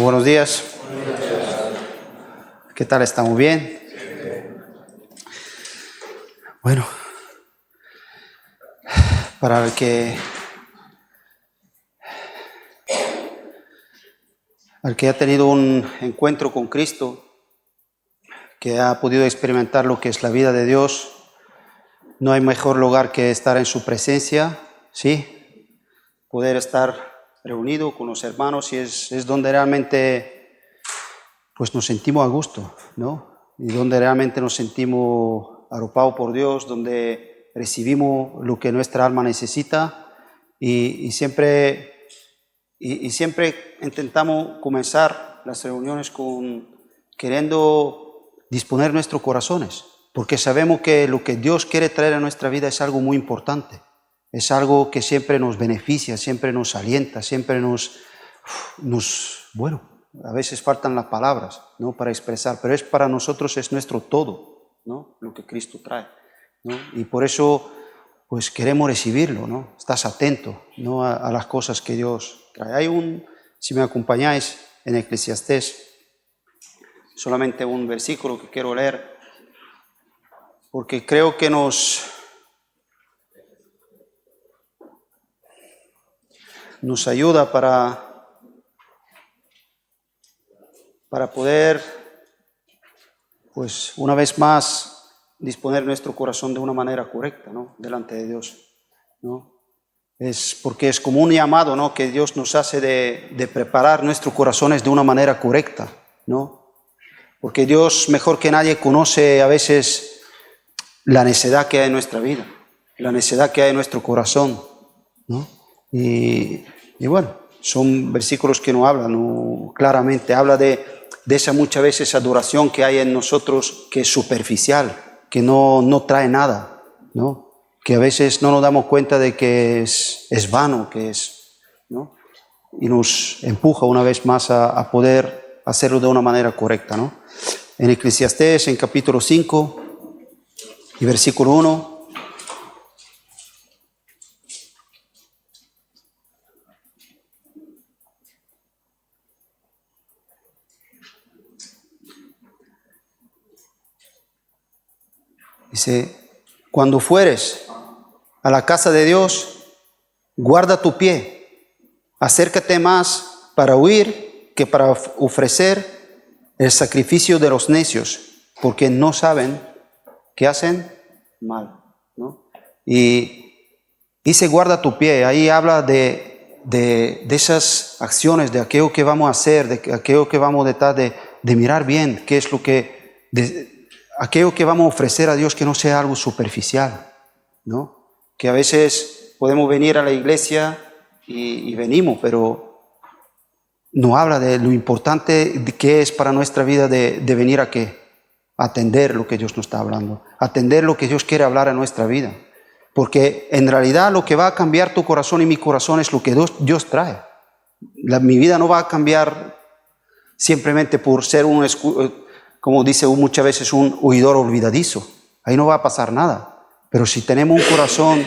Buenos días. ¿Qué tal? ¿Estamos bien? Bueno, para el que ha tenido un encuentro con Cristo, que ha podido experimentar lo que es la vida de Dios, no hay mejor lugar que estar en su presencia, ¿sí? Poder estar reunido con los hermanos y es donde realmente pues nos sentimos a gusto, ¿no? Y donde realmente nos sentimos arropados por Dios, donde recibimos lo que nuestra alma necesita y siempre intentamos comenzar las reuniones queriendo disponer nuestros corazones, porque sabemos que lo que Dios quiere traer a nuestra vida es algo muy importante, es algo que siempre nos beneficia, siempre nos alienta, siempre bueno, a veces faltan las palabras, ¿no?, para expresar, pero para nosotros es nuestro todo, ¿no?, lo que Cristo trae, ¿no? Y por eso pues queremos recibirlo, ¿no? Estás atento, ¿no?, a las cosas que Dios trae. Si me acompañáis, en Eclesiastés, solamente un versículo que quiero leer, porque creo que nos ayuda para poder, pues una vez más, disponer nuestro corazón de una manera correcta, ¿no?, delante de Dios, ¿no? Porque es como un llamado, ¿no?, que Dios nos hace de preparar nuestros corazones de una manera correcta, ¿no? Porque Dios, mejor que nadie, conoce a veces la necedad que hay en nuestra vida, la necedad que hay en nuestro corazón, ¿no? Y bueno, son versículos que nos hablan, ¿no?, claramente, habla de esa muchas veces adoración que hay en nosotros, que es superficial, que no trae nada, ¿no?, que a veces no nos damos cuenta de que es vano, ¿no?, y nos empuja una vez más a poder hacerlo de una manera correcta, ¿no? En Eclesiastés, en capítulo 5 y versículo 1, dice: cuando fueres a la casa de Dios, guarda tu pie, acércate más para oír que para ofrecer el sacrificio de los necios, porque no saben que hacen mal, ¿no? Y dice: guarda tu pie. Ahí habla de esas acciones, de aquello que vamos a hacer, de aquello que vamos a tratar de mirar bien, qué es lo que, aquello que vamos a ofrecer a Dios, que no sea algo superficial, ¿no? Que a veces podemos venir a la iglesia y venimos, pero no habla de lo importante que es para nuestra vida de venir a qué, atender lo que Dios nos está hablando, atender lo que Dios quiere hablar a nuestra vida, porque en realidad lo que va a cambiar tu corazón y mi corazón es lo que Dios trae. Mi vida no va a cambiar simplemente por ser como dice muchas veces, un oidor olvidadizo. Ahí no va a pasar nada, pero si tenemos un corazón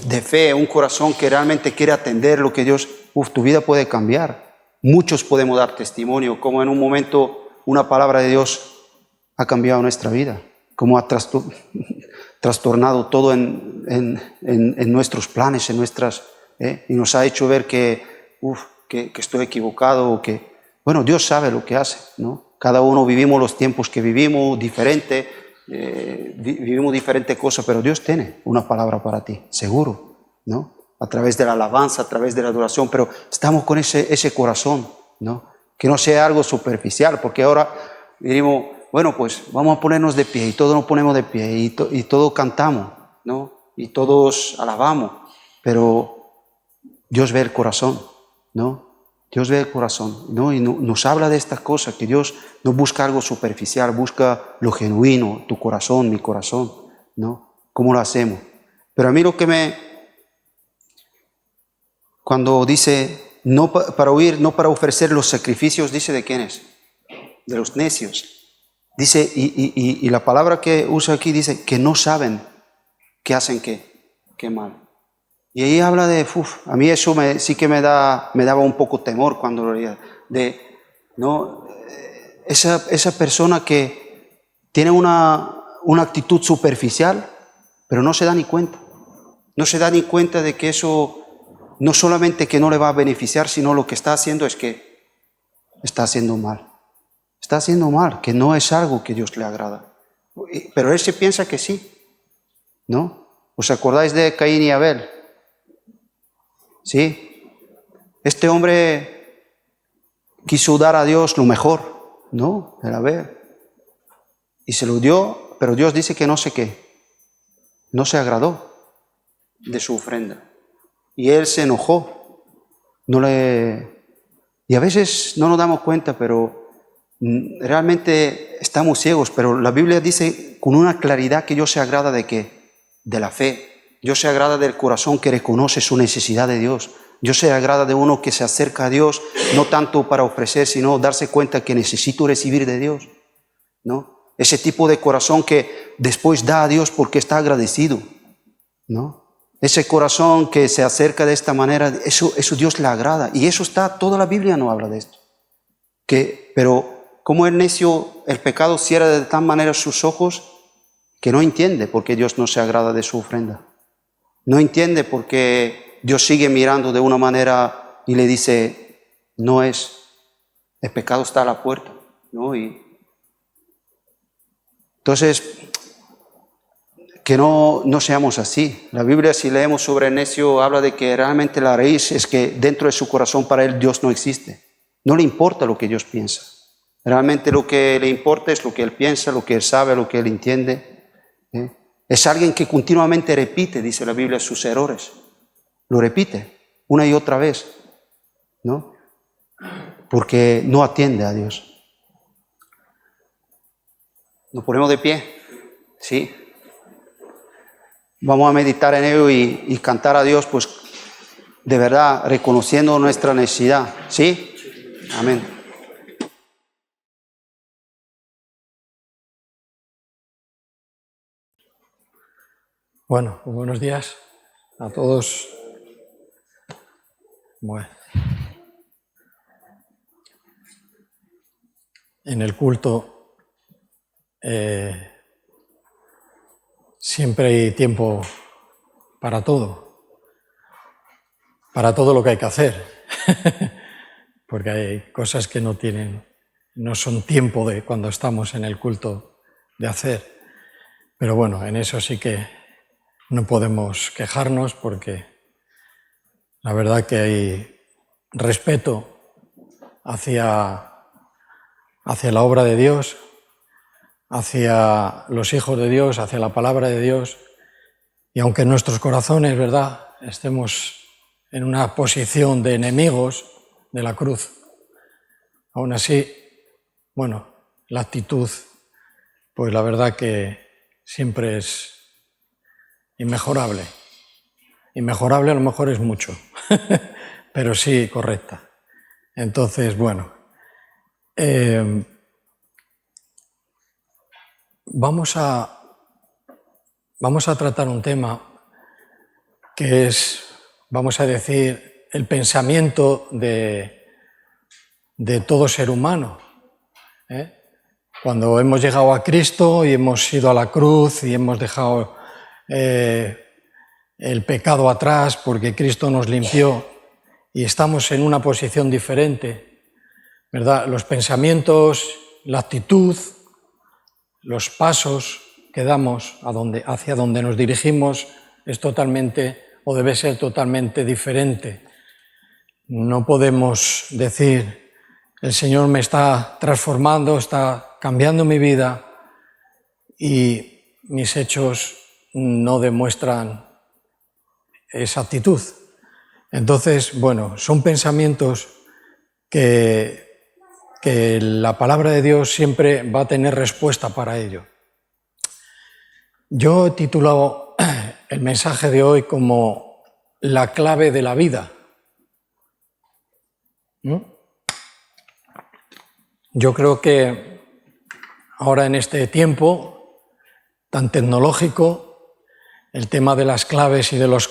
de fe, un corazón que realmente quiere atender lo que Dios, tu vida puede cambiar. Muchos podemos dar testimonio, como en un momento una palabra de Dios ha cambiado nuestra vida, como ha trastornado todo en nuestros planes, y nos ha hecho ver que estoy equivocado, o que, bueno, Dios sabe lo que hace, ¿no? Cada uno vivimos los tiempos que vivimos diferente, vivimos diferentes cosas, pero Dios tiene una palabra para ti, seguro, ¿no? A través de la alabanza, a través de la adoración, pero estamos con ese corazón, ¿no? Que no sea algo superficial, porque ahora diríamos, bueno, pues vamos a ponernos de pie, y todos nos ponemos de pie, y todos cantamos, ¿no? Y todos alabamos, pero Dios ve el corazón, ¿no? Dios ve el corazón, ¿no? Y nos habla de estas cosas, que Dios no busca algo superficial, busca lo genuino, tu corazón, mi corazón, ¿no? ¿Cómo lo hacemos? Pero a mí cuando dice, no para oír, no para ofrecer los sacrificios, dice de quiénes, de los necios. Dice, y la palabra que usa aquí dice que no saben que hacen qué mal. Y ahí habla a mí eso sí que me daba un poco temor cuando lo leía, ¿no? Esa persona que tiene una actitud superficial, pero no se da ni cuenta. No se da ni cuenta de que eso no solamente que no le va a beneficiar, sino lo que está haciendo es que está haciendo mal. Está haciendo mal, que no es algo que Dios le agrada. Pero él se piensa que sí, ¿no? ¿Os acordáis de Caín y Abel? Sí. Este hombre quiso dar a Dios lo mejor, ¿no? El Abel. Y se lo dio, pero Dios dice que no sé qué. No se agradó de su ofrenda. Y él se enojó. Y a veces no nos damos cuenta, pero realmente estamos ciegos. Pero la Biblia dice con una claridad que Dios se agrada de qué? De la fe. Dios se agrada del corazón que reconoce su necesidad de Dios. Dios se agrada de uno que se acerca a Dios, no tanto para ofrecer, sino darse cuenta que necesito recibir de Dios, ¿no? Ese tipo de corazón que después da a Dios porque está agradecido, ¿no? Ese corazón que se acerca de esta manera, eso Dios le agrada. Y eso está, toda la Biblia no habla de esto. Pero como el necio, el pecado cierra de tal manera sus ojos que no entiende por qué Dios no se agrada de su ofrenda. No entiende por qué Dios sigue mirando de una manera y le dice, no es, el pecado está a la puerta, ¿no? Entonces, que no seamos así. La Biblia, si leemos sobre el necio, habla de que realmente la raíz es que dentro de su corazón para él Dios no existe. No le importa lo que Dios piensa. Realmente lo que le importa es lo que él piensa, lo que él sabe, lo que él entiende. Es alguien que continuamente repite, dice la Biblia, sus errores. Lo repite una y otra vez, ¿no? Porque no atiende a Dios. Nos ponemos de pie, ¿sí? Vamos a meditar en ello y cantar a Dios, pues, de verdad, reconociendo nuestra necesidad, ¿sí? Amén. Bueno, buenos días a todos. Bueno, en el culto siempre hay tiempo para todo lo que hay que hacer, porque hay cosas que no son tiempo de cuando estamos en el culto de hacer. Pero bueno, en eso sí que no podemos quejarnos porque la verdad que hay respeto hacia la obra de Dios, hacia los hijos de Dios, hacia la palabra de Dios. Y aunque en nuestros corazones, ¿verdad?, estemos en una posición de enemigos de la cruz, aún así, bueno, la actitud, pues la verdad que siempre es inmejorable. Inmejorable a lo mejor es mucho, pero sí correcta. Entonces, bueno, vamos a tratar un tema que es, vamos a decir, el pensamiento de todo ser humano. Cuando hemos llegado a Cristo y hemos ido a la cruz y hemos dejado el pecado atrás porque Cristo nos limpió y estamos en una posición diferente, ¿verdad? Los pensamientos, la actitud, los pasos que damos hacia donde nos dirigimos es totalmente o debe ser totalmente diferente. No podemos decir, el Señor me está transformando, está cambiando mi vida y mis hechos no demuestran esa actitud. Entonces, bueno, son pensamientos que la palabra de Dios siempre va a tener respuesta para ello. Yo he titulado el mensaje de hoy como la clave de la vida. Yo creo que ahora en este tiempo tan tecnológico, el tema de las claves y de los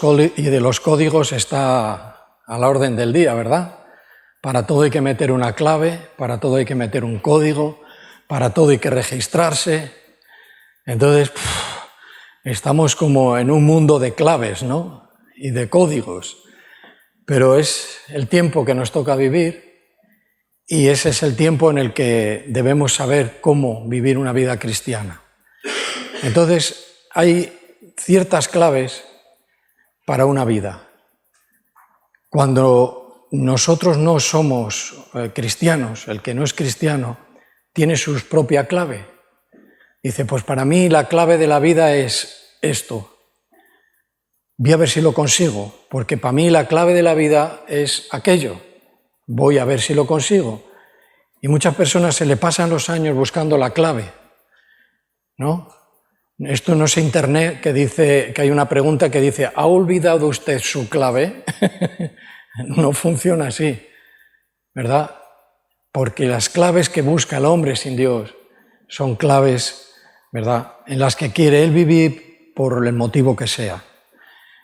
códigos está a la orden del día, ¿verdad? Para todo hay que meter una clave, para todo hay que meter un código, para todo hay que registrarse. Entonces, estamos como en un mundo de claves, ¿no? Y de códigos. Pero es el tiempo que nos toca vivir y ese es el tiempo en el que debemos saber cómo vivir una vida cristiana. Entonces, hay ciertas claves para una vida. Cuando nosotros no somos cristianos, el que no es cristiano tiene su propia clave. Dice, pues para mí la clave de la vida es esto. Voy a ver si lo consigo, porque para mí la clave de la vida es aquello. Voy a ver si lo consigo. Y muchas personas se le pasan los años buscando la clave, ¿no? Esto no es internet que dice que hay una pregunta que dice, ¿ha olvidado usted su clave? No funciona así, ¿verdad? Porque las claves que busca el hombre sin Dios son claves, ¿verdad?, en las que quiere él vivir por el motivo que sea.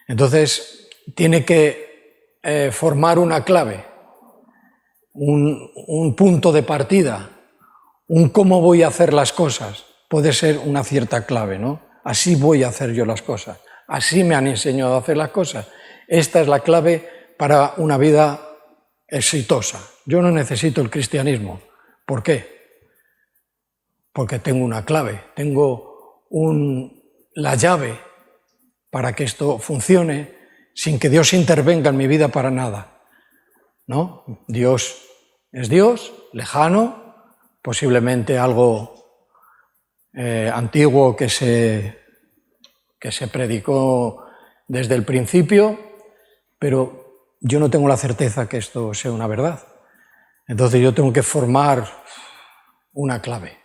Entonces, tiene que formar una clave, un punto de partida, un cómo voy a hacer las cosas. Puede ser una cierta clave, ¿no? Así voy a hacer yo las cosas, así me han enseñado a hacer las cosas. Esta es la clave para una vida exitosa. Yo no necesito el cristianismo. ¿Por qué? Porque tengo una clave, tengo la llave para que esto funcione sin que Dios intervenga en mi vida para nada, ¿no? Dios es Dios, lejano, posiblemente algo antiguo que se predicó desde el principio, pero yo no tengo la certeza que esto sea una verdad. Entonces yo tengo que formar una clave,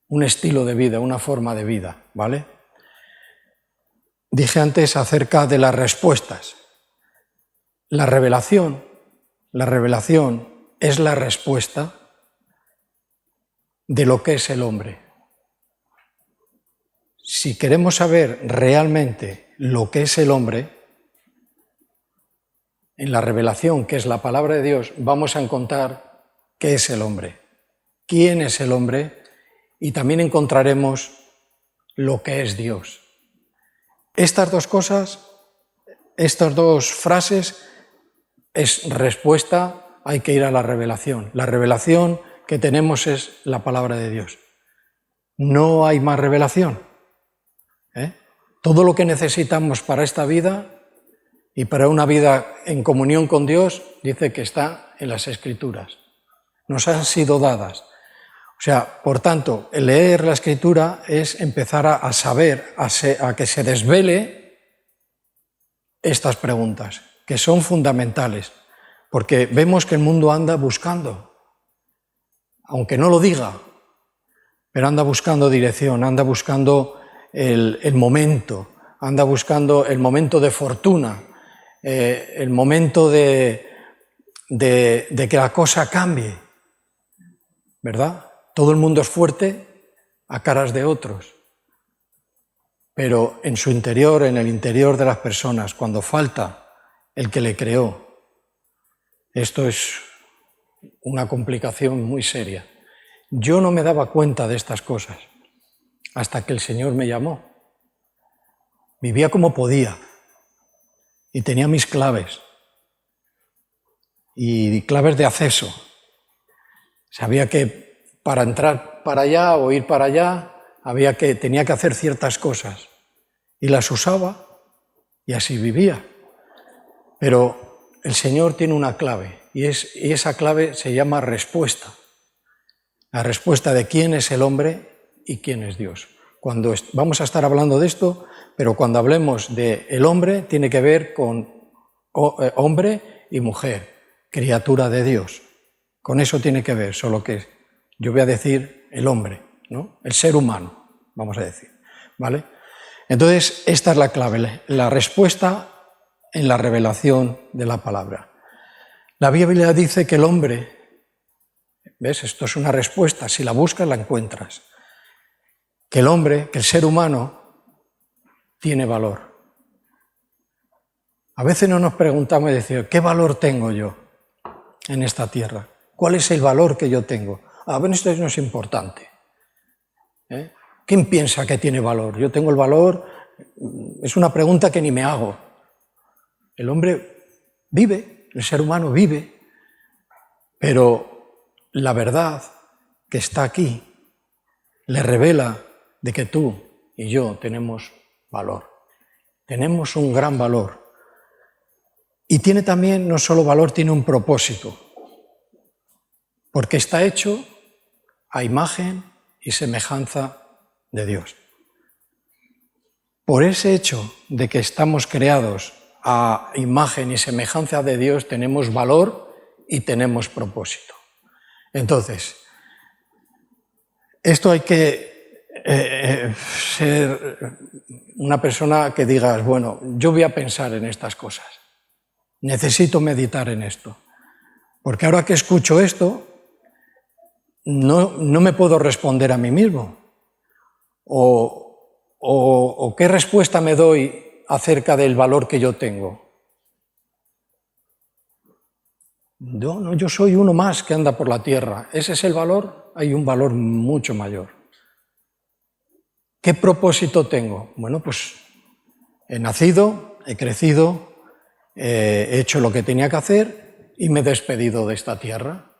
un estilo de vida, una forma de vida, ¿vale? Dije antes acerca de las respuestas. La revelación es la respuesta de lo que es el hombre. Si queremos saber realmente lo que es el hombre, en la revelación, que es la palabra de Dios, vamos a encontrar qué es el hombre, quién es el hombre, y también encontraremos lo que es Dios. Estas dos cosas, estas dos frases, es respuesta, hay que ir a la revelación. La revelación que tenemos es la palabra de Dios. No hay más revelación. Todo lo que necesitamos para esta vida y para una vida en comunión con Dios, dice que está en las Escrituras. Nos han sido dadas. O sea, por tanto, el leer la Escritura es empezar a saber, a que se desvele estas preguntas, que son fundamentales, porque vemos que el mundo anda buscando, aunque no lo diga, pero anda buscando dirección, anda buscando el momento, anda buscando el momento de fortuna, el momento de que la cosa cambie, ¿verdad? Todo el mundo es fuerte a caras de otros, pero en su interior, en el interior de las personas, cuando falta el que le creó, esto es una complicación muy seria. Yo no me daba cuenta de estas cosas hasta que el Señor me llamó. Vivía como podía y tenía mis claves y claves de acceso. Sabía que para entrar para allá o ir para allá tenía que hacer ciertas cosas y las usaba y así vivía. Pero el Señor tiene una clave y esa clave se llama respuesta. La respuesta de quién es el hombre y quién es Dios. Vamos a estar hablando de esto, pero cuando hablemos de el hombre tiene que ver con hombre y mujer, criatura de Dios. Con eso tiene que ver, solo que yo voy a decir el hombre, ¿no? El ser humano, vamos a decir, ¿vale? Entonces, esta es la clave, la respuesta en la revelación de la palabra. La Biblia dice que el hombre, ¿ves? Esto es una respuesta, si la buscas la encuentras. Que el hombre, que el ser humano, tiene valor. A veces no nos preguntamos y decimos, ¿qué valor tengo yo? en esta tierra? ¿Cuál es el valor que yo tengo? Bueno, esto no es importante. ¿Quién piensa que tiene valor? Yo tengo el valor, es una pregunta que ni me hago. El hombre vive, el ser humano vive, pero la verdad que está aquí le revela de que tú y yo tenemos valor. Tenemos un gran valor. Y tiene también, no solo valor, tiene un propósito. Porque está hecho a imagen y semejanza de Dios. Por ese hecho de que estamos creados a imagen y semejanza de Dios, tenemos valor y tenemos propósito. Entonces, esto hay que ser una persona que digas, bueno, yo voy a pensar en estas cosas, necesito meditar en esto, porque ahora que escucho esto, no me puedo responder a mí mismo. ¿O qué respuesta me doy acerca del valor que yo tengo? Yo soy uno más que anda por la tierra. ¿Ese es el valor? Hay un valor mucho mayor. ¿Qué propósito tengo? Bueno, pues he nacido, he crecido, he hecho lo que tenía que hacer y me he despedido de esta tierra.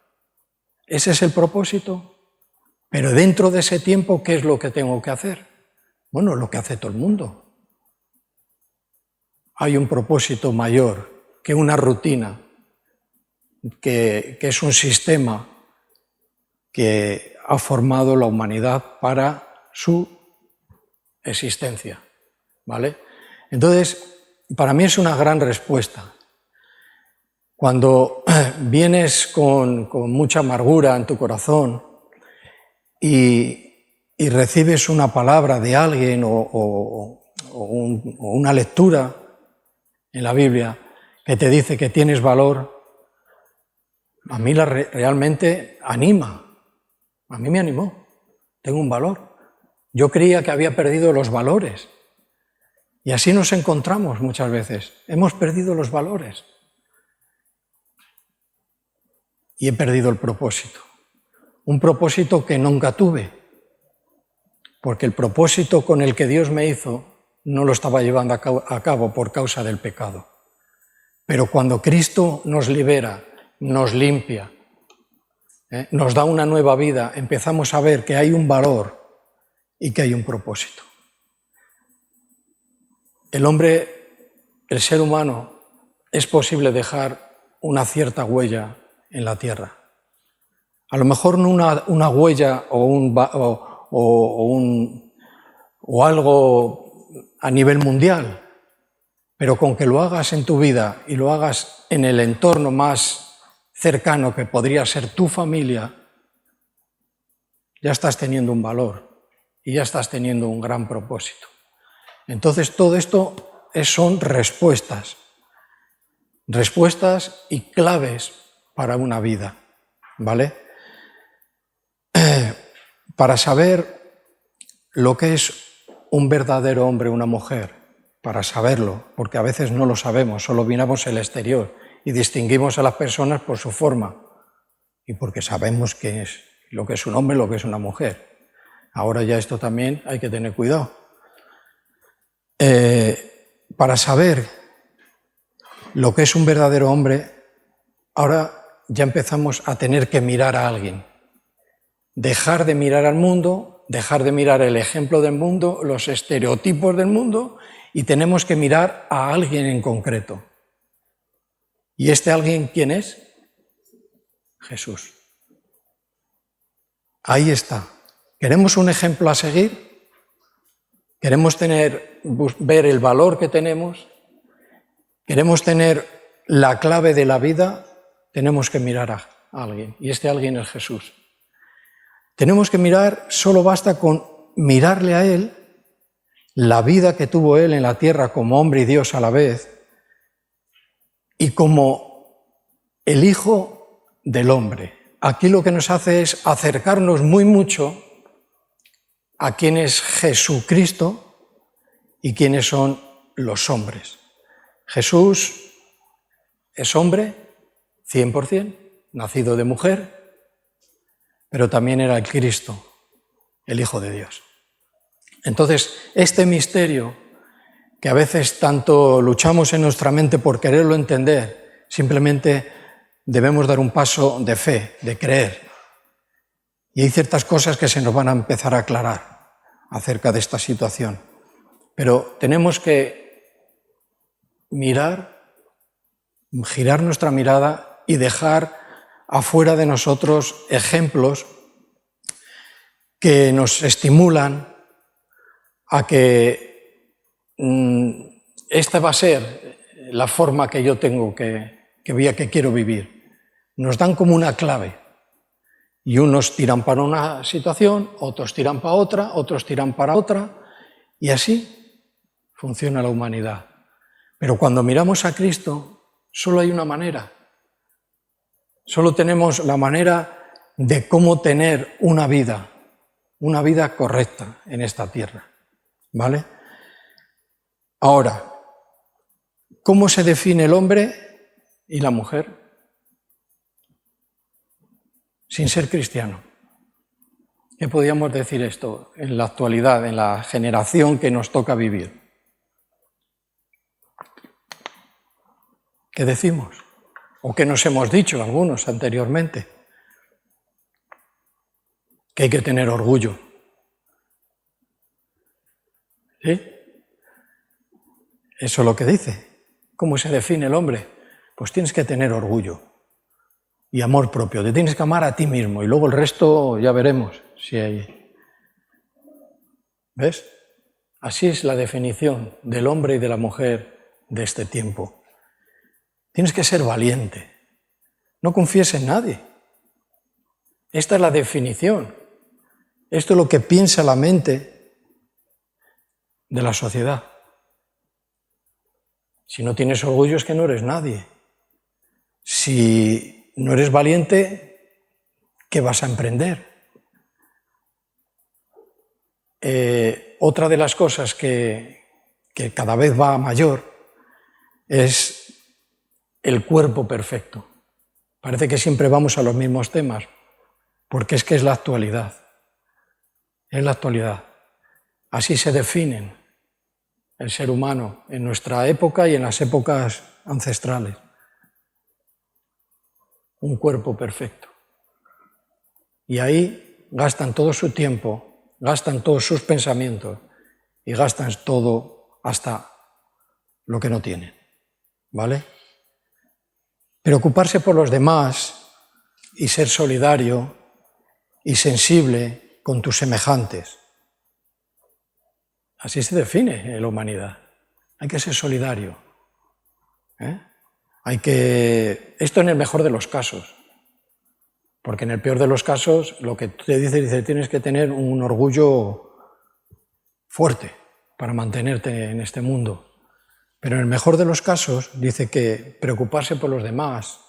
¿Ese es el propósito? Pero dentro de ese tiempo, ¿qué es lo que tengo que hacer? Bueno, lo que hace todo el mundo. Hay un propósito mayor que una rutina, que es un sistema que ha formado la humanidad para su existencia, ¿vale? Entonces, para mí es una gran respuesta. Cuando vienes con mucha amargura en tu corazón y recibes una palabra de alguien o una lectura en la Biblia que te dice que tienes valor, a mí realmente anima. A mí me animó. Tengo un valor. Yo creía que había perdido los valores. Y así nos encontramos muchas veces. Hemos perdido los valores. Y he perdido el propósito. Un propósito que nunca tuve. Porque el propósito con el que Dios me hizo no lo estaba llevando a cabo por causa del pecado. Pero cuando Cristo nos libera, nos limpia, nos da una nueva vida, empezamos a ver que hay un valor y que hay un propósito. El hombre, el ser humano, es posible dejar una cierta huella en la tierra. A lo mejor no una huella o algo a nivel mundial, pero con que lo hagas en tu vida y lo hagas en el entorno más cercano que podría ser tu familia, ya estás teniendo un valor y ya estás teniendo un gran propósito. Entonces todo esto son respuestas y claves para una vida, ¿vale? Para saber lo que es un verdadero hombre o una mujer, para saberlo, porque a veces no lo sabemos, solo miramos el exterior y distinguimos a las personas por su forma y porque sabemos qué es, lo que es un hombre, lo que es una mujer. Ahora ya esto también hay que tener cuidado. Para saber lo que es un verdadero hombre, ahora ya empezamos a tener que mirar a alguien. Dejar de mirar al mundo, dejar de mirar el ejemplo del mundo, los estereotipos del mundo, y tenemos que mirar a alguien en concreto. ¿Y este alguien quién es? Jesús. Ahí está. ¿Queremos un ejemplo a seguir? ¿Queremos ver el valor que tenemos? ¿Queremos tener la clave de la vida? Tenemos que mirar a alguien, y este alguien es Jesús. Tenemos que mirar, solo basta con mirarle a Él, la vida que tuvo Él en la tierra como hombre y Dios a la vez, y como el Hijo del hombre. Aquí lo que nos hace es acercarnos muy mucho a quién es Jesucristo y quiénes son los hombres. Jesús es hombre 100%, nacido de mujer, pero también era el Cristo, el Hijo de Dios. Entonces, este misterio, que a veces tanto luchamos en nuestra mente por quererlo entender, simplemente debemos dar un paso de fe, de creer. Y hay ciertas cosas que se nos van a empezar a aclarar acerca de esta situación. Pero tenemos que girar nuestra mirada y dejar afuera de nosotros ejemplos que nos estimulan a que esta va a ser la forma que yo tengo que quiero vivir. Nos dan como una clave. Y unos tiran para una situación, otros tiran para otra, otros tiran para otra, y así funciona la humanidad. Pero cuando miramos a Cristo, solo hay una manera. Solo tenemos la manera de cómo tener una vida correcta en esta tierra. ¿Vale? Ahora, ¿cómo se define el hombre y la mujer? Sin ser cristiano. ¿Qué podríamos decir esto en la actualidad, en la generación que nos toca vivir? ¿Qué decimos? ¿O qué nos hemos dicho algunos anteriormente? Que hay que tener orgullo. ¿Sí? Eso es lo que dice. ¿Cómo se define el hombre? Pues tienes que tener orgullo y amor propio. Te tienes que amar a ti mismo y luego el resto ya veremos si hay. ¿Ves? Así es la definición del hombre y de la mujer de este tiempo. Tienes que ser valiente. No confíes en nadie. Esta es la definición. Esto es lo que piensa la mente de la sociedad. Si no tienes orgullo es que no eres nadie. Si no eres valiente, ¿qué vas a emprender? Otra de las cosas que cada vez va a mayor es el cuerpo perfecto. Parece que siempre vamos a los mismos temas, porque es que es la actualidad. Es la actualidad. Así se definen el ser humano en nuestra época y en las épocas ancestrales. Un cuerpo perfecto. Y ahí gastan todo su tiempo, gastan todos sus pensamientos y gastan todo hasta lo que no tienen. ¿Vale? Preocuparse por los demás y ser solidario y sensible con tus semejantes. Así se define la humanidad. Hay que ser solidario. Esto en el mejor de los casos. Porque en el peor de los casos, lo que te dice, tienes que tener un orgullo fuerte para mantenerte en este mundo. Pero en el mejor de los casos, dice que preocuparse por los demás,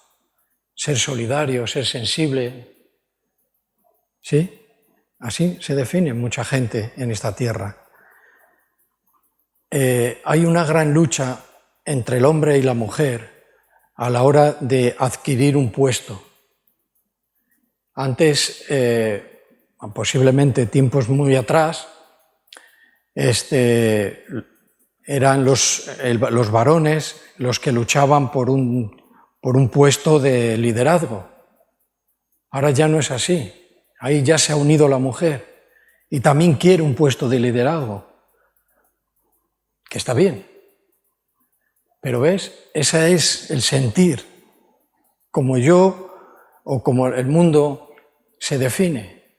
ser solidario, ser sensible. ¿Sí? Así se define mucha gente en esta tierra. Hay una gran lucha entre el hombre y la mujer a la hora de adquirir un puesto. Antes, posiblemente tiempos muy atrás, eran los varones los que luchaban por un puesto de liderazgo. Ahora ya no es así. Ahí ya se ha unido la mujer y también quiere un puesto de liderazgo, que está bien. Pero ves, ese es el sentir, como yo o como el mundo se define.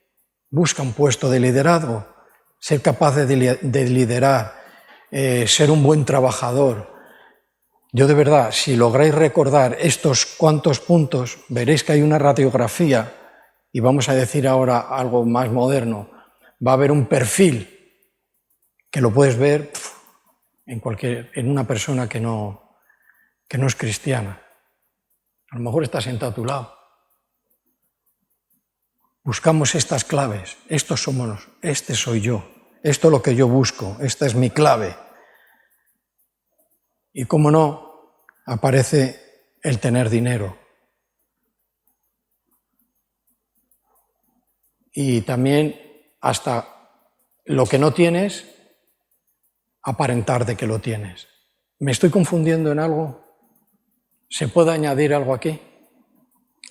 Busca un puesto de liderazgo, ser capaz de liderar, ser un buen trabajador. Yo de verdad, si lográis recordar estos cuantos puntos, veréis que hay una radiografía, y vamos a decir ahora algo más moderno, va a haber un perfil que lo puedes ver en una persona que no es cristiana. A lo mejor está sentado a tu lado. Buscamos estas claves. Estos somos, este soy yo. Esto es lo que yo busco. Esta es mi clave. Y cómo no, aparece el tener dinero. y también hasta lo que no tienes, aparentar de que lo tienes. ¿Me estoy confundiendo en algo? ¿Se puede añadir algo aquí?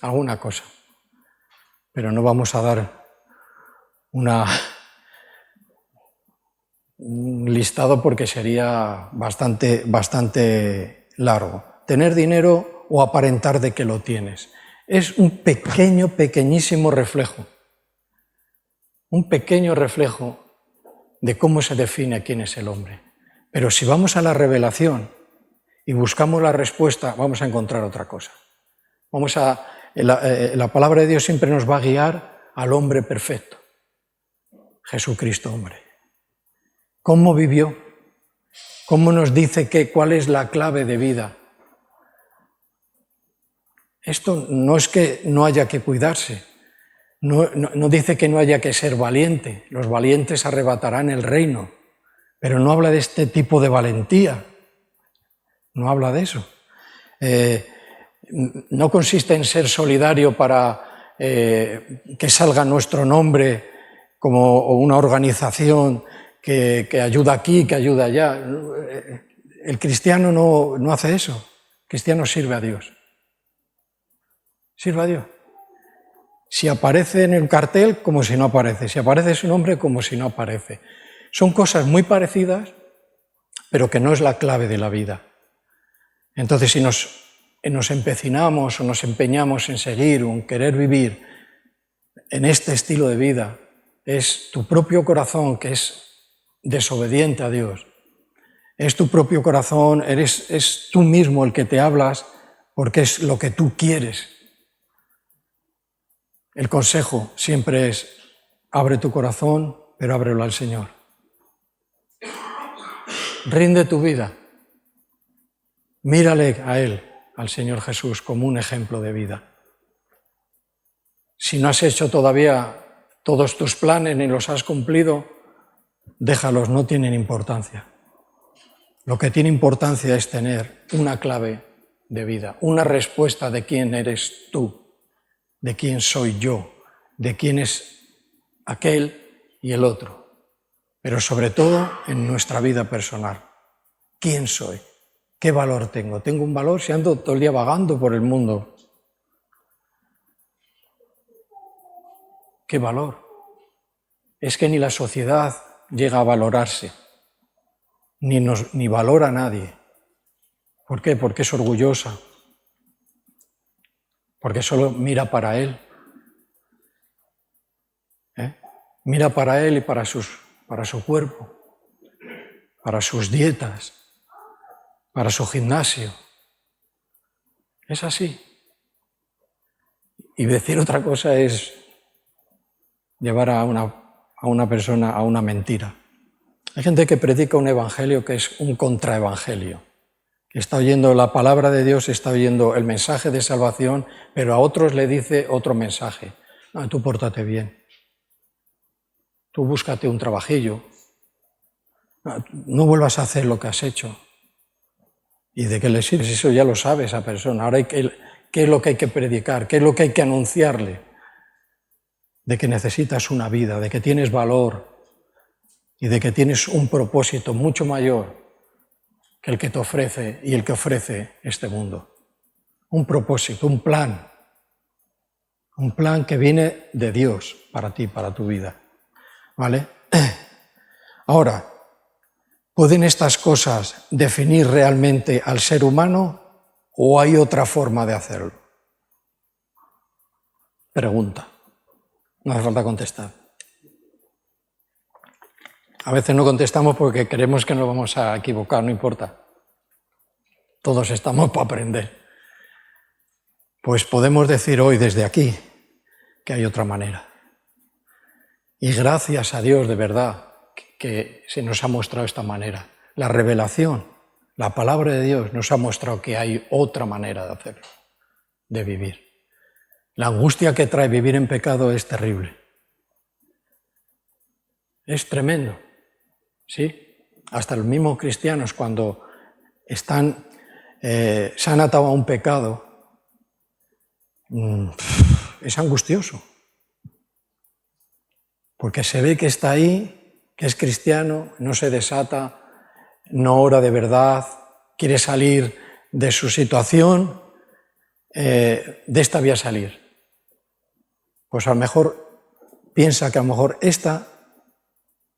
Alguna cosa. Pero no vamos a dar un listado porque sería bastante largo. Tener dinero o aparentar de que lo tienes. Es un pequeñísimo reflejo. Un pequeño reflejo de cómo se define quién es el hombre. Pero si vamos a la revelación y buscamos la respuesta, vamos a encontrar otra cosa. La palabra de Dios siempre nos va a guiar al hombre perfecto, Jesucristo hombre. ¿Cómo vivió? ¿Cómo nos dice cuál es la clave de vida? Esto no es que no haya que cuidarse, no dice que no haya que ser valiente, los valientes arrebatarán el reino, pero no habla de este tipo de valentía, no habla de eso. No consiste en ser solidario para que salga nuestro nombre como una organización que ayuda aquí, que ayuda allá. El cristiano no hace eso, el cristiano sirve a Dios. Sirve a Dios. Si aparece en el cartel, como si no aparece. Si aparece su nombre, como si no aparece. Son cosas muy parecidas, pero que no es la clave de la vida. Entonces, si nos empecinamos o nos empeñamos en seguir o en querer vivir en este estilo de vida, es tu propio corazón que es desobediente a Dios. Es tu propio corazón, es tú mismo el que te hablas porque es lo que tú quieres. El consejo siempre es, abre tu corazón, pero ábrelo al Señor. Rinde tu vida. Mírale a Él, al Señor Jesús, como un ejemplo de vida. Si no has hecho todavía todos tus planes ni los has cumplido, déjalos, no tienen importancia. Lo que tiene importancia es tener una clave de vida, una respuesta de quién eres tú, de quién soy yo, de quién es aquel y el otro, pero sobre todo en nuestra vida personal. ¿Quién soy? ¿Qué valor tengo? ¿Tengo un valor si ando todo el día vagando por el mundo? ¿Qué valor? Es que ni la sociedad llega a valorarse, ni valora a nadie. ¿Por qué? Porque es orgullosa, porque solo mira para él. Mira para él y para su cuerpo, para sus dietas, para su gimnasio. Es así. Y decir otra cosa es llevar a una persona a una mentira. Hay gente que predica un evangelio que es un contraevangelio, que está oyendo la palabra de Dios, está oyendo el mensaje de salvación, pero a otros le dice otro mensaje. No, tú pórtate bien. Tú búscate un trabajillo. No vuelvas a hacer lo que has hecho. ¿Y de qué le sirve? Eso ya lo sabe esa persona. Ahora, ¿qué es lo que hay que predicar? ¿Qué es lo que hay que anunciarle? De que necesitas una vida, de que tienes valor y de que tienes un propósito mucho mayor que el que te ofrece y el que ofrece este mundo. Un propósito, un plan que viene de Dios para ti, para tu vida. ¿Vale? Ahora, ¿pueden estas cosas definir realmente al ser humano o hay otra forma de hacerlo? Pregunta. No hace falta contestar. A veces no contestamos porque creemos que nos vamos a equivocar, no importa. Todos estamos para aprender. Pues podemos decir hoy desde aquí que hay otra manera. Y gracias a Dios de verdad que se nos ha mostrado esta manera. La revelación, la palabra de Dios nos ha mostrado que hay otra manera de hacerlo, de vivir. La angustia que trae vivir en pecado es terrible. Es tremendo, ¿sí? Hasta los mismos cristianos cuando se han atado a un pecado, es angustioso. porque se ve que está ahí, que es cristiano, no se desata, no ora de verdad, quiere salir de su situación, de esta voy a salir. Pues a lo mejor piensa que a lo mejor esta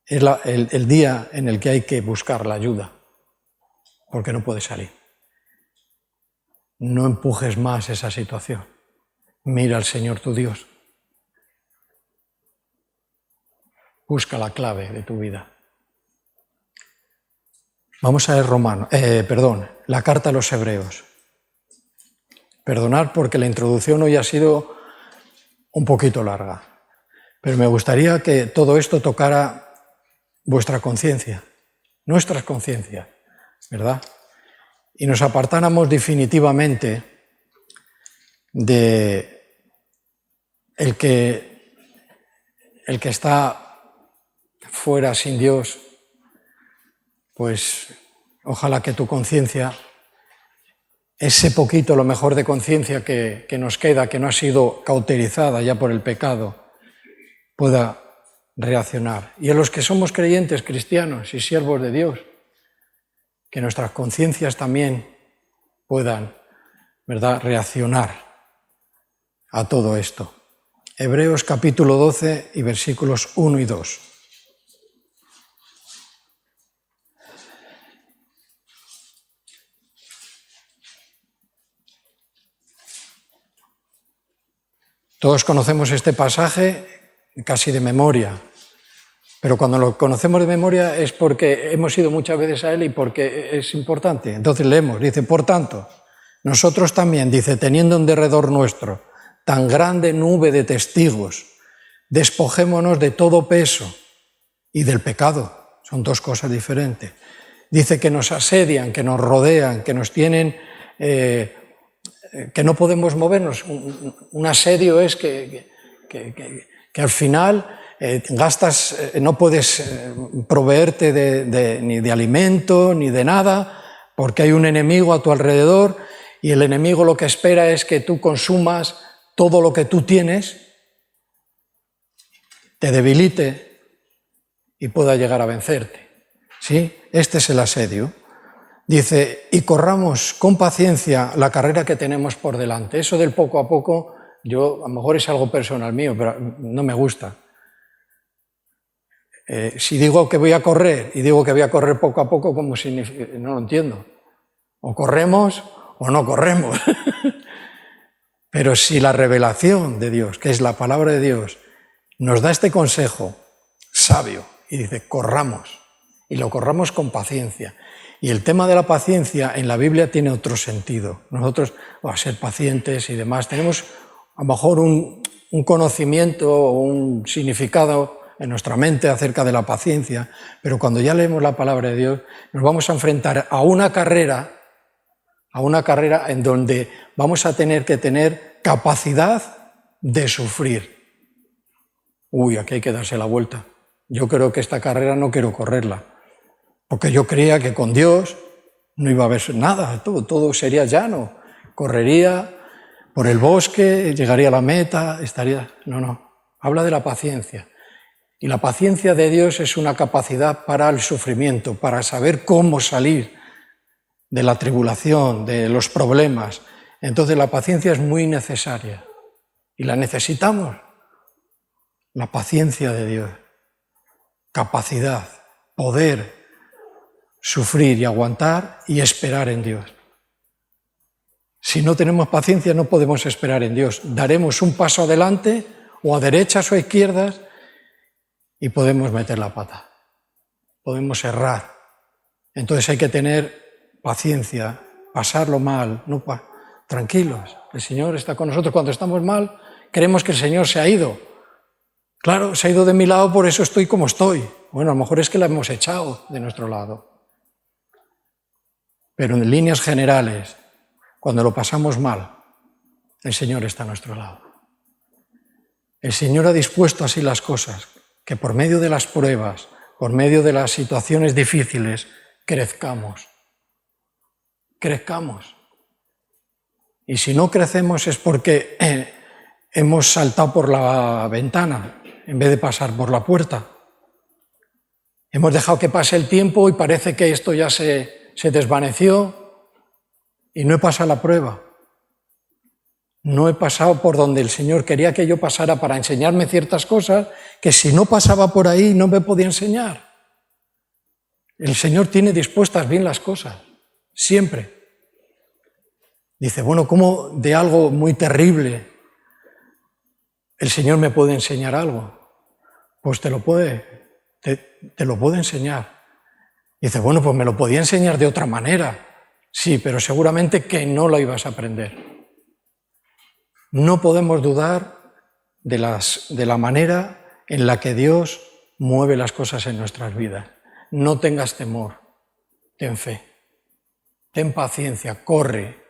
es el día en el que hay que buscar la ayuda, porque no puede salir. No empujes más esa situación. Mira al Señor tu Dios. Busca la clave de tu vida. Vamos a ver la carta a los Hebreos. Perdonad porque la introducción hoy ha sido un poquito larga, pero me gustaría que todo esto tocara vuestra conciencia, nuestras conciencias, ¿verdad? Y nos apartáramos definitivamente de el que está fuera sin Dios, pues ojalá que tu conciencia, ese poquito, lo mejor de conciencia que nos queda, que no ha sido cauterizada ya por el pecado, pueda reaccionar. Y a los que somos creyentes, cristianos y siervos de Dios, que nuestras conciencias también puedan, ¿verdad?, reaccionar a todo esto. Hebreos capítulo 12 y versículos 1 y 2. Todos conocemos este pasaje casi de memoria, pero cuando lo conocemos de memoria es porque hemos ido muchas veces a él y porque es importante. Entonces leemos, dice, por tanto, nosotros también, dice, teniendo en derredor nuestro tan grande nube de testigos, despojémonos de todo peso y del pecado. Son dos cosas diferentes. Dice que nos asedian, que nos rodean, que nos tienen... que no podemos movernos. Un asedio es que al final gastas, no puedes proveerte ni de alimento ni de nada, porque hay un enemigo a tu alrededor y el enemigo lo que espera es que tú consumas todo lo que tú tienes, te debilite y pueda llegar a vencerte. ¿Sí? Este es el asedio. Dice, y corramos con paciencia la carrera que tenemos por delante. Eso del poco a poco, yo a lo mejor es algo personal mío, pero no me gusta. Si digo que voy a correr y digo que voy a correr poco a poco, ¿cómo significa? No lo entiendo. O corremos o no corremos. Pero si la revelación de Dios, que es la palabra de Dios, nos da este consejo sabio y dice, corramos, y lo corramos con paciencia. Y el tema de la paciencia en la Biblia tiene otro sentido. Nosotros, a ser pacientes y demás, tenemos a lo mejor un conocimiento o un significado en nuestra mente acerca de la paciencia, pero cuando ya leemos la palabra de Dios, nos vamos a enfrentar a una carrera en donde vamos a tener que tener capacidad de sufrir. Uy, aquí hay que darse la vuelta. Yo creo que esta carrera no quiero correrla. Porque yo creía que con Dios no iba a haber nada, todo sería llano. Correría por el bosque, llegaría a la meta, estaría... No, habla de la paciencia. Y la paciencia de Dios es una capacidad para el sufrimiento, para saber cómo salir de la tribulación, de los problemas. Entonces la paciencia es muy necesaria y la necesitamos. La paciencia de Dios, capacidad, poder sufrir y aguantar y esperar en Dios. Si no tenemos paciencia no podemos esperar en Dios. Daremos un paso adelante o a derechas o a izquierdas y podemos meter la pata. Podemos errar. Entonces hay que tener paciencia, pasarlo mal, tranquilos. El Señor está con nosotros. Cuando estamos mal, creemos que el Señor se ha ido. Claro, se ha ido de mi lado, por eso estoy como estoy. Bueno, a lo mejor es que la hemos echado de nuestro lado. Pero en líneas generales, cuando lo pasamos mal, el Señor está a nuestro lado. El Señor ha dispuesto así las cosas, que por medio de las pruebas, por medio de las situaciones difíciles, crezcamos. Crezcamos. Y si no crecemos es porque hemos saltado por la ventana. en vez de pasar por la puerta. Hemos dejado que pase el tiempo y parece que esto ya se desvaneció y no he pasado la prueba. No he pasado por donde el Señor quería que yo pasara para enseñarme ciertas cosas que si no pasaba por ahí no me podía enseñar. El Señor tiene dispuestas bien las cosas, siempre. Dice, bueno, ¿cómo de algo muy terrible el Señor me puede enseñar algo? Pues te lo puede enseñar. Dice, bueno, pues me lo podía enseñar de otra manera. Sí, pero seguramente que no lo ibas a aprender. No podemos dudar de la manera en la que Dios mueve las cosas en nuestras vidas. No tengas temor, ten fe, ten paciencia, corre.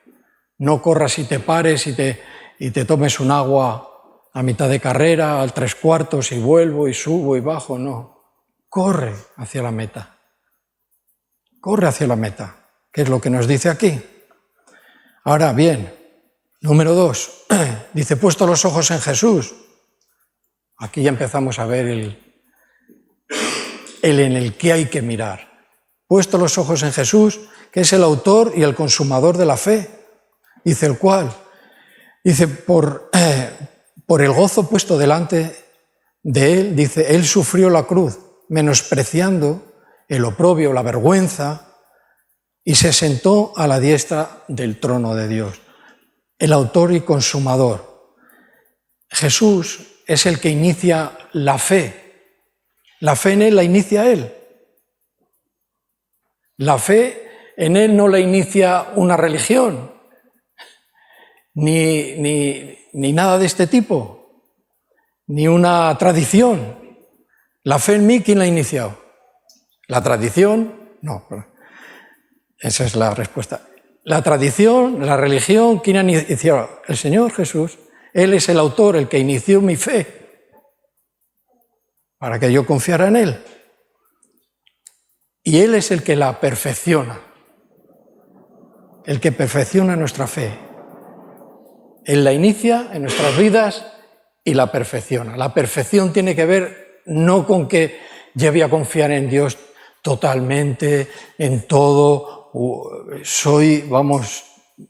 No corras y te pares y te tomes un agua a mitad de carrera, al 3/4 y vuelvo y subo y bajo, no. Corre hacia la meta. Corre hacia la meta, que es lo que nos dice aquí. Ahora bien, número 2, dice, puesto los ojos en Jesús. Aquí ya empezamos a ver el en el que hay que mirar. Puesto los ojos en Jesús, que es el autor y el consumador de la fe. Dice el cual, dice, por el gozo puesto delante de él, dice, él sufrió la cruz, menospreciando el oprobio, la vergüenza, y se sentó a la diestra del trono de Dios. El autor y consumador. Jesús es el que inicia la fe. La fe en él la inicia él. La fe en él no la inicia una religión, ni nada de este tipo, ni una tradición. La fe en mí, ¿quién la ha iniciado? ¿La tradición? No. Esa es la respuesta. La tradición, la religión, ¿quién ha iniciado? El Señor Jesús. Él es el autor, el que inició mi fe, para que yo confiara en Él. Y Él es el que la perfecciona, el que perfecciona nuestra fe. Él la inicia en nuestras vidas y la perfecciona. La perfección tiene que ver no con que lleve a confiar en Dios totalmente, en todo, soy, vamos,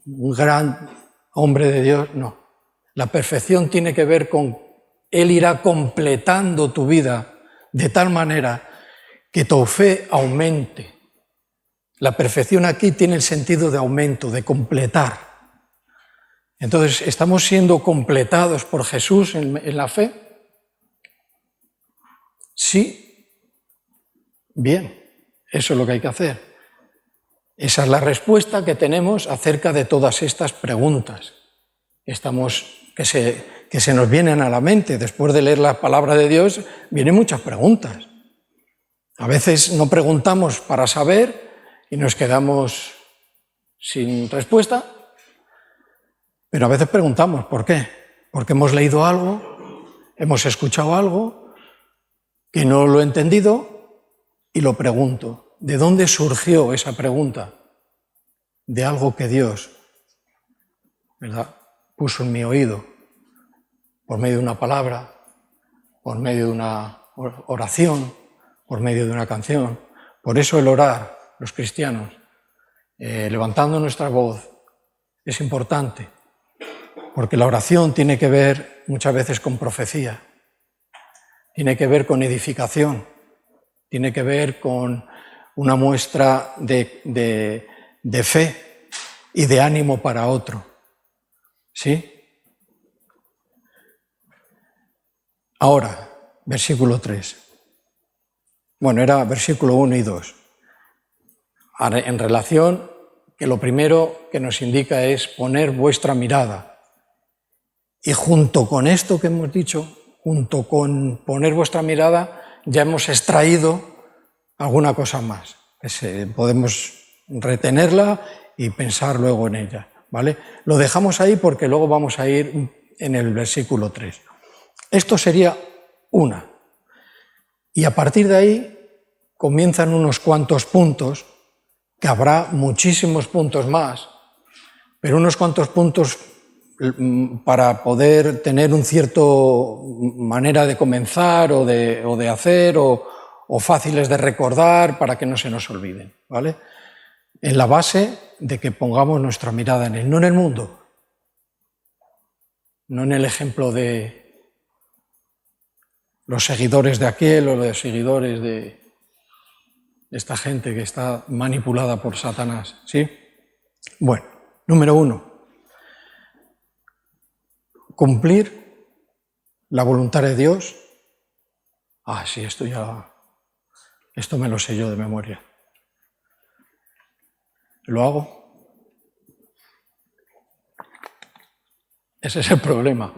un gran hombre de Dios, no. La perfección tiene que ver con Él irá completando tu vida de tal manera que tu fe aumente. La perfección aquí tiene el sentido de aumento, de completar. Entonces, ¿estamos siendo completados por Jesús en la fe? Sí. Bien, eso es lo que hay que hacer. Esa es la respuesta que tenemos acerca de todas estas preguntas. Que se nos vienen a la mente. Después de leer la palabra de Dios, vienen muchas preguntas. A veces no preguntamos para saber y nos quedamos sin respuesta, pero a veces preguntamos, ¿por qué? Porque hemos leído algo, hemos escuchado algo, que no lo he entendido y lo pregunto. ¿De dónde surgió esa pregunta? De algo que Dios, ¿verdad?, puso en mi oído, por medio de una palabra, por medio de una oración, por medio de una canción. Por eso el orar, los cristianos, levantando nuestra voz, es importante, porque la oración tiene que ver muchas veces con profecía, tiene que ver con edificación, tiene que ver con una muestra de fe y de ánimo para otro. ¿Sí? Ahora, versículo 3. Bueno, era versículo 1 y 2. Ahora, en relación, que lo primero que nos indica es poner vuestra mirada. Y junto con esto que hemos dicho, junto con poner vuestra mirada, ya hemos extraído alguna cosa más. Podemos retenerla y pensar luego en ella. ¿Vale? Lo dejamos ahí porque luego vamos a ir en el versículo 3. Esto sería una. Y a partir de ahí comienzan unos cuantos puntos, que habrá muchísimos puntos más, pero unos cuantos puntos para poder tener un cierto manera de comenzar o de hacer o fáciles de recordar para que no se nos olviden, ¿vale? En la base de que pongamos nuestra mirada en Él, no en el mundo, no en el ejemplo de los seguidores de aquel o los seguidores de esta gente que está manipulada por Satanás, ¿sí? Bueno, número 1, cumplir la voluntad de Dios. Sí, esto me lo sé yo de memoria. ¿Lo hago? Ese es el problema,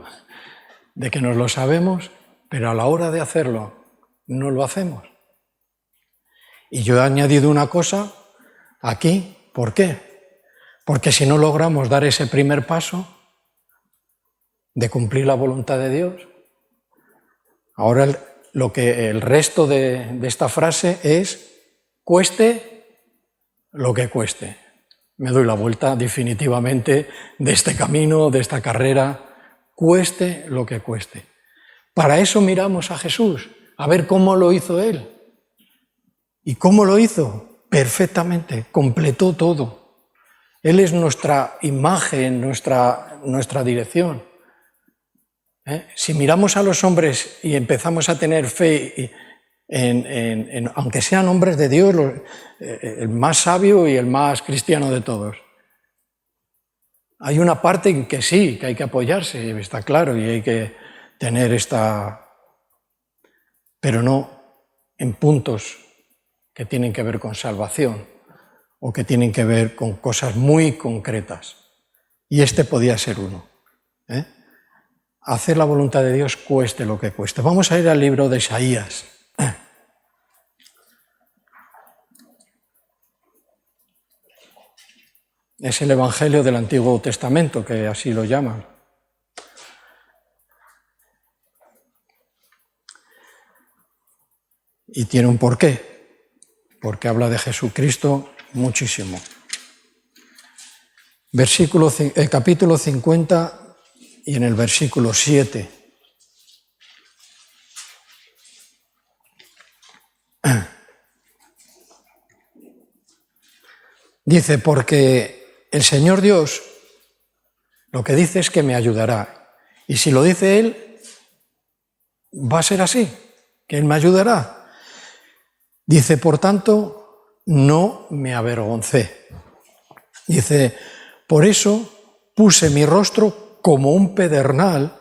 de que nos lo sabemos, pero a la hora de hacerlo no lo hacemos. Y yo he añadido una cosa aquí. ¿Por qué? Porque si no logramos dar ese primer paso de cumplir la voluntad de Dios, ahora el resto de esta frase es: cueste lo que cueste. Me doy la vuelta definitivamente de este camino, de esta carrera, cueste lo que cueste. Para eso miramos a Jesús, a ver cómo lo hizo Él. ¿Y cómo lo hizo? Perfectamente, completó todo. Él es nuestra imagen, nuestra dirección. Si miramos a los hombres y empezamos a tener fe aunque sean hombres de Dios, el más sabio y el más cristiano de todos, hay una parte en que sí, que hay que apoyarse, está claro, y hay que tener pero no en puntos que tienen que ver con salvación o que tienen que ver con cosas muy concretas. Y este podía ser uno. Hacer la voluntad de Dios cueste lo que cueste. Vamos a ir al libro de Isaías. Es el Evangelio del Antiguo Testamento, que así lo llaman. Y tiene un porqué, porque habla de Jesucristo muchísimo. Capítulo 50 y en el versículo 7. Dice: porque el Señor Dios lo que dice es que me ayudará. Y si lo dice Él, va a ser así, que Él me ayudará. Dice: por tanto, no me avergoncé. Dice: por eso puse mi rostro como un pedernal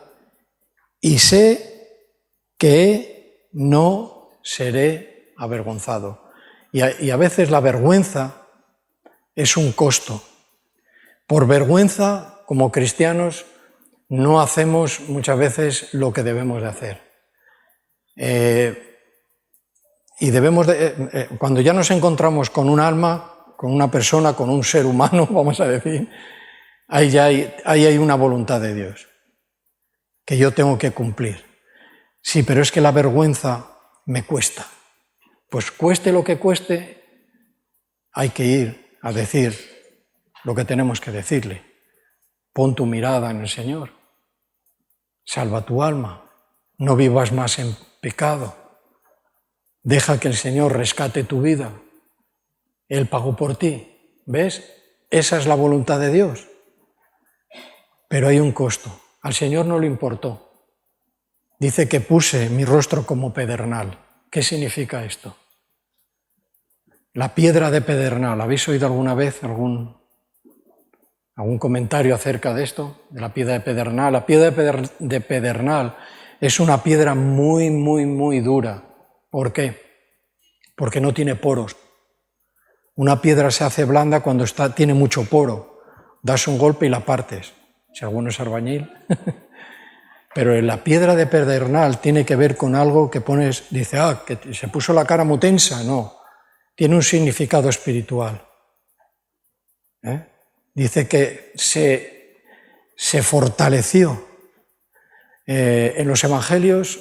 y sé que no seré avergonzado. Y a veces la vergüenza es un costo. Por vergüenza, como cristianos, no hacemos muchas veces lo que debemos de hacer. Y debemos cuando ya nos encontramos con un alma, con una persona, con un ser humano, vamos a decir, ahí hay una voluntad de Dios que yo tengo que cumplir. Sí, pero es que la vergüenza me cuesta. Pues cueste lo que cueste, hay que ir a decir lo que tenemos que decirle. Pon tu mirada en el Señor. Salva tu alma. No vivas más en pecado. Deja que el Señor rescate tu vida. Él pagó por ti. ¿Ves? Esa es la voluntad de Dios. Pero hay un costo. Al Señor no le importó. Dice que puse mi rostro como pedernal. ¿Qué significa esto? La piedra de pedernal. ¿Habéis oído alguna vez algún comentario acerca de esto? De la piedra de pedernal. La piedra de pedernal es una piedra muy, muy, muy dura. ¿Por qué? Porque no tiene poros. Una piedra se hace blanda cuando tiene mucho poro. Das un golpe y la partes. Si alguno es albañil. Pero la piedra de pedernal tiene que ver con algo que dice, que se puso la cara muy tensa. No, tiene un significado espiritual. Dice que se fortaleció. En los evangelios,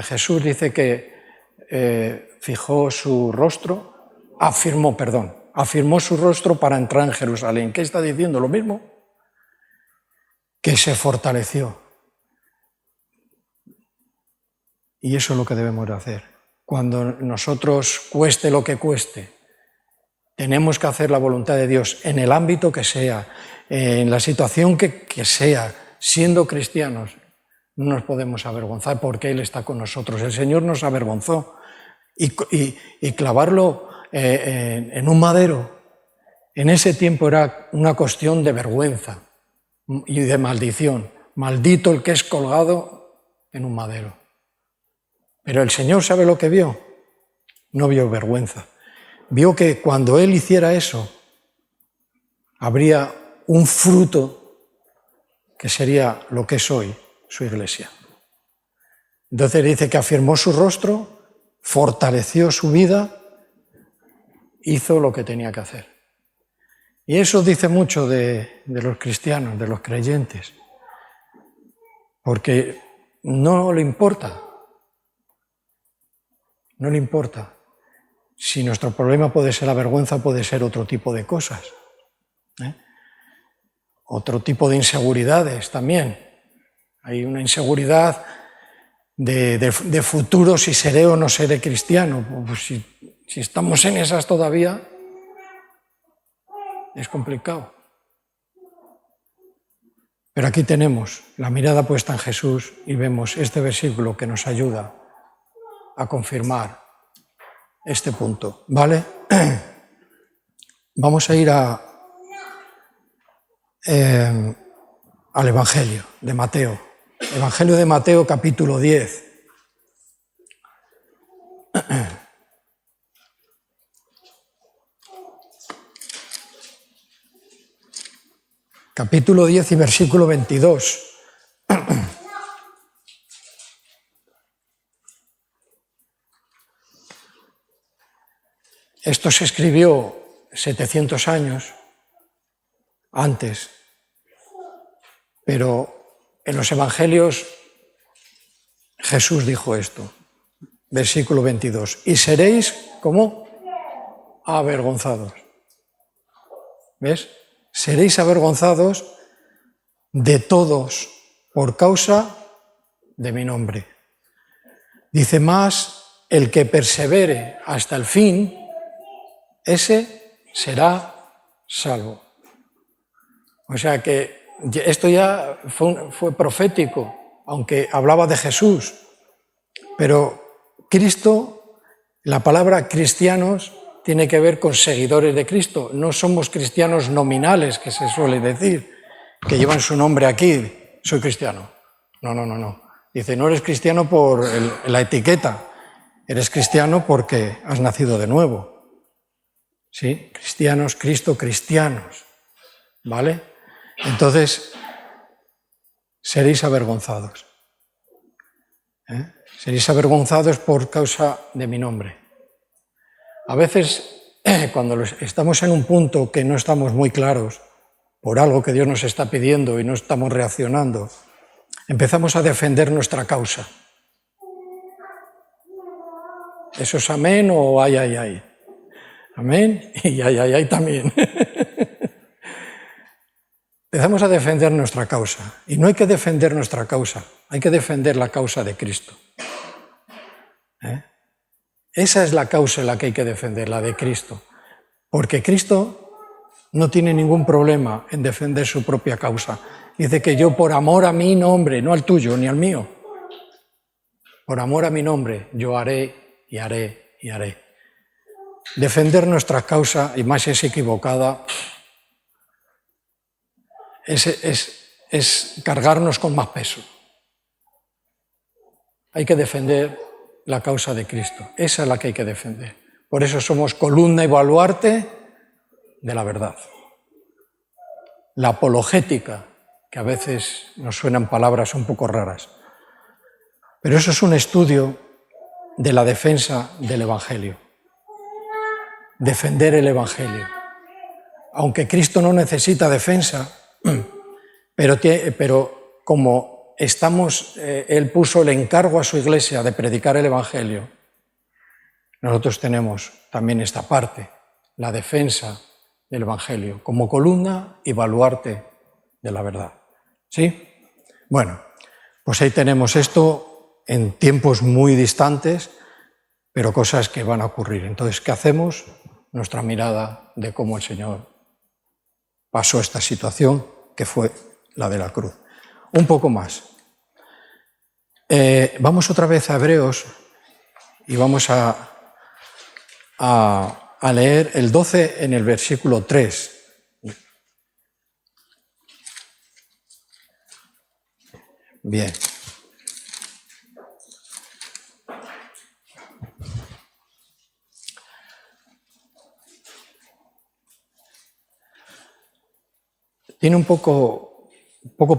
Jesús dice que fijó su rostro, afirmó su rostro para entrar en Jerusalén. ¿Qué está diciendo? Lo mismo. que se fortaleció. Y eso es lo que debemos de hacer. Cuando nosotros, cueste lo que cueste, tenemos que hacer la voluntad de Dios en el ámbito que sea, en la situación que sea, siendo cristianos, no nos podemos avergonzar porque Él está con nosotros. El Señor nos avergonzó y clavarlo en un madero, en ese tiempo era una cuestión de vergüenza y de maldición. Maldito el que es colgado en un madero. Pero el Señor, ¿sabe lo que vio? No vio vergüenza. Vio que cuando Él hiciera eso, habría un fruto que sería lo que es hoy su iglesia. Entonces dice que afirmó su rostro, fortaleció su vida, hizo lo que tenía que hacer. Y eso dice mucho de los cristianos, de los creyentes, porque no le importa. No le importa. Si nuestro problema puede ser la vergüenza, puede ser otro tipo de cosas. Otro tipo de inseguridades también. Hay una inseguridad de futuro, si seré o no seré cristiano. Pues si estamos en esas todavía, es complicado. Pero aquí tenemos la mirada puesta en Jesús y vemos este versículo que nos ayuda a confirmar este punto, ¿vale? Vamos a ir al Evangelio de Mateo. Evangelio de Mateo, capítulo 10. Capítulo 10 y versículo 22. Esto se escribió 700 años antes, pero en los evangelios Jesús dijo esto, versículo 22, y seréis, ¿cómo? Avergonzados. ¿Ves? Seréis avergonzados de todos por causa de mi nombre. Dice más, el que persevere hasta el fin, ese será salvo. O sea que esto ya fue profético, aunque hablaba de Jesús. Pero Cristo, la palabra cristianos, tiene que ver con seguidores de Cristo. No somos cristianos nominales, que se suele decir, que llevan su nombre aquí, soy cristiano. No. Dice, no eres cristiano por la etiqueta, eres cristiano porque has nacido de nuevo. ¿Sí? Cristianos, Cristo, cristianos. ¿Vale? Entonces, seréis avergonzados. Seréis avergonzados por causa de mi nombre. A veces, cuando estamos en un punto que no estamos muy claros, por algo que Dios nos está pidiendo y no estamos reaccionando, empezamos a defender nuestra causa. ¿Eso es amén o ay? Amén y ay también. Empezamos a defender nuestra causa. Y no hay que defender nuestra causa, hay que defender la causa de Cristo. Esa es la causa en la que hay que defender, la de Cristo. Porque Cristo no tiene ningún problema en defender su propia causa. Dice que yo por amor a mi nombre, no al tuyo ni al mío, por amor a mi nombre, yo haré y haré y haré. Defender nuestra causa, y más si es equivocada, es cargarnos con más peso. Hay que defender la causa de Cristo. Esa es la que hay que defender. Por eso somos columna y baluarte de la verdad. La apologética, que a veces nos suenan palabras un poco raras. Pero eso es un estudio de la defensa del Evangelio. Defender el Evangelio. Aunque Cristo no necesita defensa, pero como Él puso el encargo a su iglesia de predicar el Evangelio, nosotros tenemos también esta parte, la defensa del Evangelio, como columna y baluarte de la verdad. ¿Sí? Bueno, pues ahí tenemos esto en tiempos muy distantes, pero cosas que van a ocurrir. Entonces, ¿qué hacemos? Nuestra mirada de cómo el Señor pasó esta situación, que fue la de la cruz. Un poco más. Vamos otra vez a Hebreos y vamos a leer el 12 en el versículo 3. Bien. Tiene un poco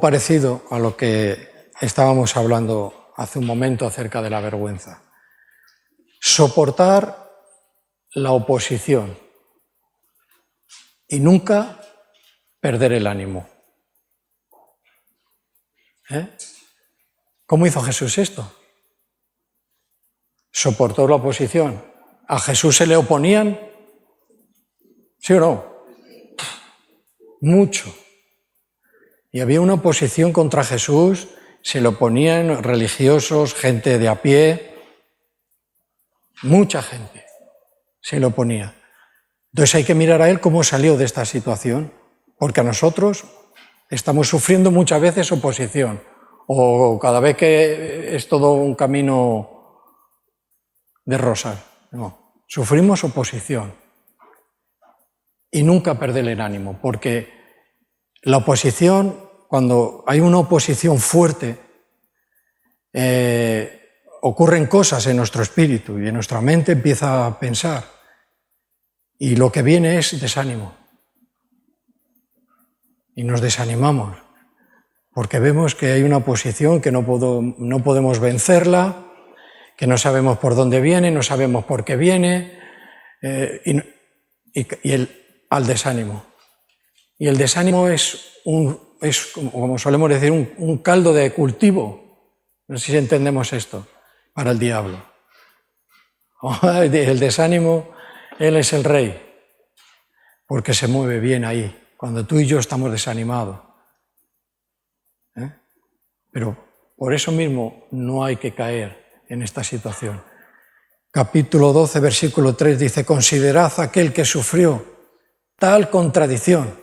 parecido a lo que estábamos hablando hace un momento acerca de la vergüenza. Soportar la oposición y nunca perder el ánimo. ¿Cómo hizo Jesús esto? Soportó la oposición. ¿A Jesús se le oponían? ¿Sí o no? Mucho. Y había una oposición contra Jesús, se le oponían religiosos, gente de a pie, mucha gente se le oponía. Entonces hay que mirar a él cómo salió de esta situación, porque a nosotros estamos sufriendo muchas veces oposición, o cada vez que es todo un camino de rosas. No, sufrimos oposición y nunca perder el ánimo, porque la oposición, cuando hay una oposición fuerte, ocurren cosas en nuestro espíritu y en nuestra mente empieza a pensar y lo que viene es desánimo. Y nos desanimamos porque vemos que hay una oposición que no podemos vencerla, que no sabemos por dónde viene, no sabemos por qué viene, al desánimo. Y el desánimo es como solemos decir, un caldo de cultivo. No sé si entendemos esto, para el diablo. El desánimo, él es el rey, porque se mueve bien ahí, cuando tú y yo estamos desanimados. Pero por eso mismo no hay que caer en esta situación. Capítulo 12, versículo 3 dice: considerad aquel que sufrió tal contradicción,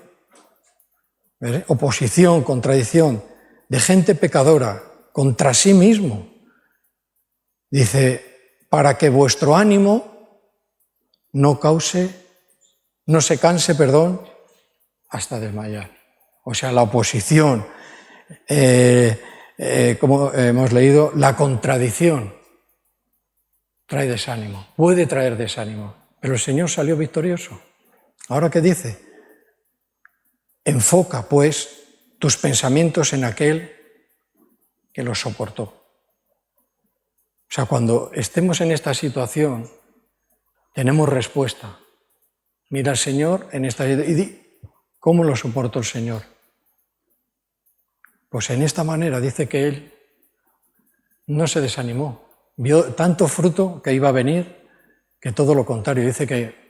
oposición, contradicción, de gente pecadora contra sí mismo. Dice, para que vuestro ánimo no se canse, hasta desmayar. O sea, la oposición, como hemos leído, la contradicción trae desánimo, puede traer desánimo, pero el Señor salió victorioso. ¿Ahora qué dice? Enfoca, pues, tus pensamientos en aquel que los soportó. O sea, cuando estemos en esta situación, tenemos respuesta. Mira al Señor en esta y di, ¿cómo lo soportó el Señor? Pues en esta manera dice que Él no se desanimó. Vio tanto fruto que iba a venir, que todo lo contrario, dice que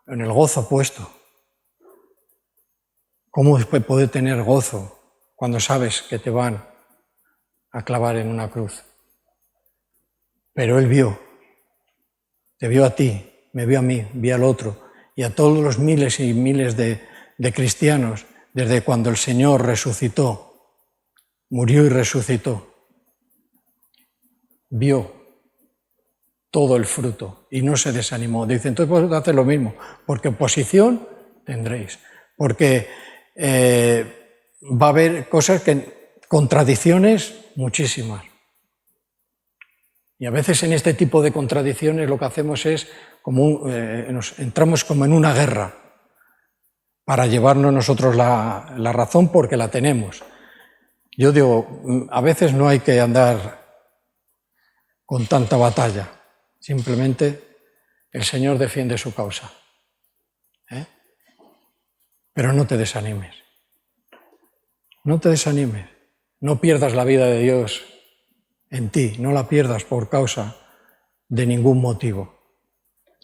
en el gozo puesto. ¿Cómo puede tener gozo cuando sabes que te van a clavar en una cruz? Pero Él te vio a ti, me vio a mí, vio al otro, y a todos los miles y miles de cristianos, desde cuando el Señor resucitó, murió y resucitó, vio todo el fruto y no se desanimó. Dice, entonces vosotros haced lo mismo, porque oposición tendréis, porque va a haber contradicciones muchísimas. Y a veces en este tipo de contradicciones lo que hacemos es, entramos como en una guerra para llevarnos nosotros la razón porque la tenemos. Yo digo, a veces no hay que andar con tanta batalla, simplemente el Señor defiende su causa. Pero no te desanimes, no te desanimes, no pierdas la vida de Dios en ti, no la pierdas por causa de ningún motivo.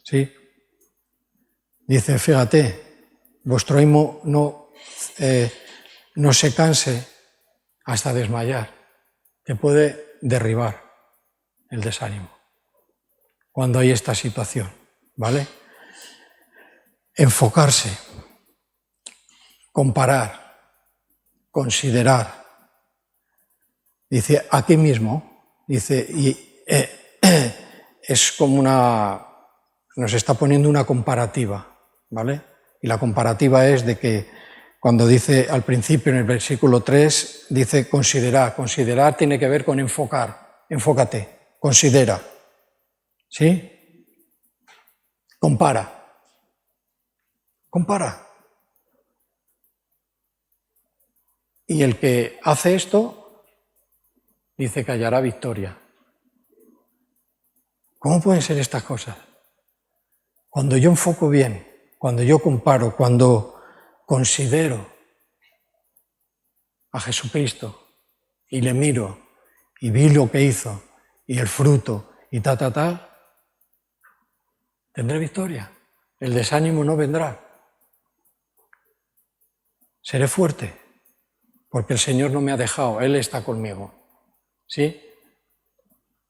¿Sí? Dice, fíjate, vuestro ánimo no se canse hasta desmayar. Te puede derribar el desánimo cuando hay esta situación, ¿vale? Enfocarse, comparar, considerar. Dice, aquí mismo, dice, y es como nos está poniendo una comparativa, ¿vale? Y la comparativa es de que cuando dice al principio en el versículo 3, dice considerar. Considerar tiene que ver con enfocar. Enfócate, considera. ¿Sí? Compara. Compara. Y el que hace esto dice que hallará victoria. ¿Cómo pueden ser estas cosas? Cuando yo enfoco bien, cuando yo comparo, cuando considero a Jesucristo y le miro y vi lo que hizo y el fruto y tendré victoria. El desánimo no vendrá. Seré fuerte, porque el Señor no me ha dejado, Él está conmigo. ¿Sí?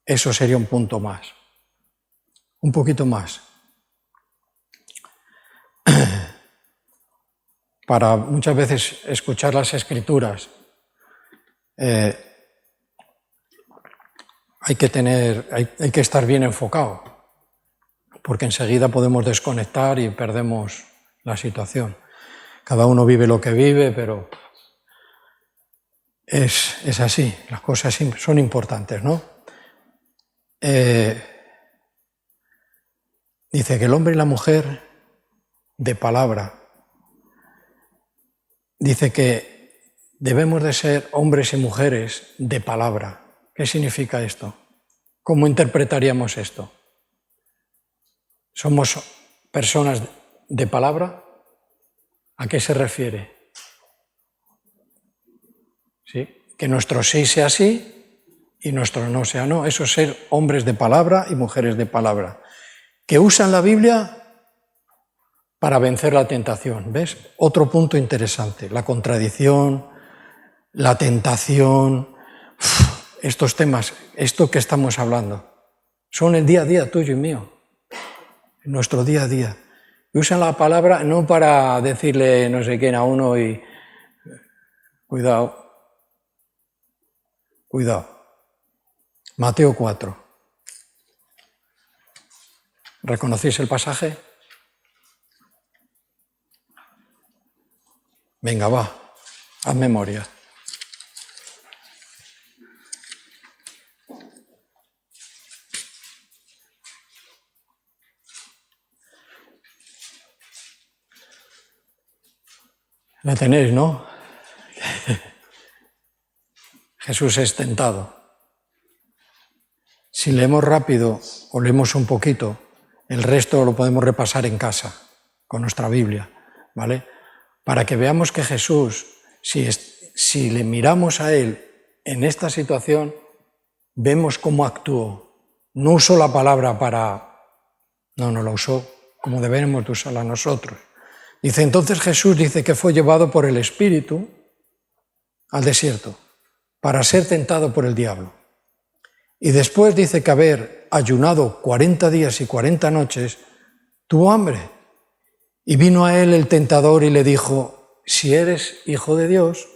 Eso sería un punto más. Un poquito más. Para muchas veces escuchar las Escrituras hay que estar bien enfocado, porque enseguida podemos desconectar y perdemos la situación. Cada uno vive lo que vive, pero es así, las cosas son importantes, ¿no? Dice que el hombre y la mujer de palabra. Dice que debemos de ser hombres y mujeres de palabra. ¿Qué significa esto? ¿Cómo interpretaríamos esto? ¿Somos personas de palabra? ¿A qué se refiere? ¿Sí? Que nuestro sí sea sí y nuestro no sea no. Eso es ser hombres de palabra y mujeres de palabra. Que usan la Biblia para vencer la tentación. ¿Ves? Otro punto interesante. La contradicción, la tentación, estos temas, esto que estamos hablando, son el día a día tuyo y mío. Nuestro día a día. Y usan la palabra no para decirle no sé quién a uno y cuidado. Mateo 4. ¿Reconocéis el pasaje? Venga, va, haz memoria. La tenéis, ¿no? Jesús es tentado. Si leemos rápido o leemos un poquito, el resto lo podemos repasar en casa, con nuestra Biblia, ¿vale? Para que veamos que Jesús, si le miramos a Él en esta situación, vemos cómo actuó. No usó la palabra no la usó como debemos de usarla nosotros. Dice, entonces Jesús dice que fue llevado por el Espíritu al desierto para ser tentado por el diablo. Y después dice que haber ayunado 40 días y 40 noches, tuvo hambre. Y vino a él el tentador y le dijo, si eres hijo de Dios,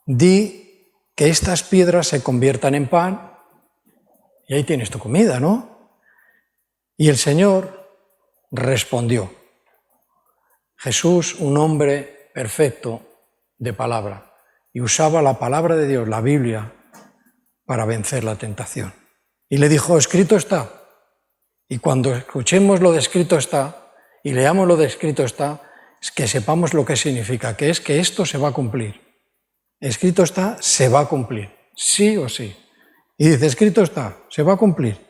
di que estas piedras se conviertan en pan y ahí tienes tu comida, ¿no? Y el Señor respondió. Jesús, un hombre perfecto de palabra, y usaba la palabra de Dios, la Biblia, para vencer la tentación. Y le dijo, escrito está. Y cuando escuchemos lo de escrito está, y leamos lo de escrito está, es que sepamos lo que significa, que es que esto se va a cumplir. Escrito está, se va a cumplir, sí o sí. Y dice, escrito está, se va a cumplir.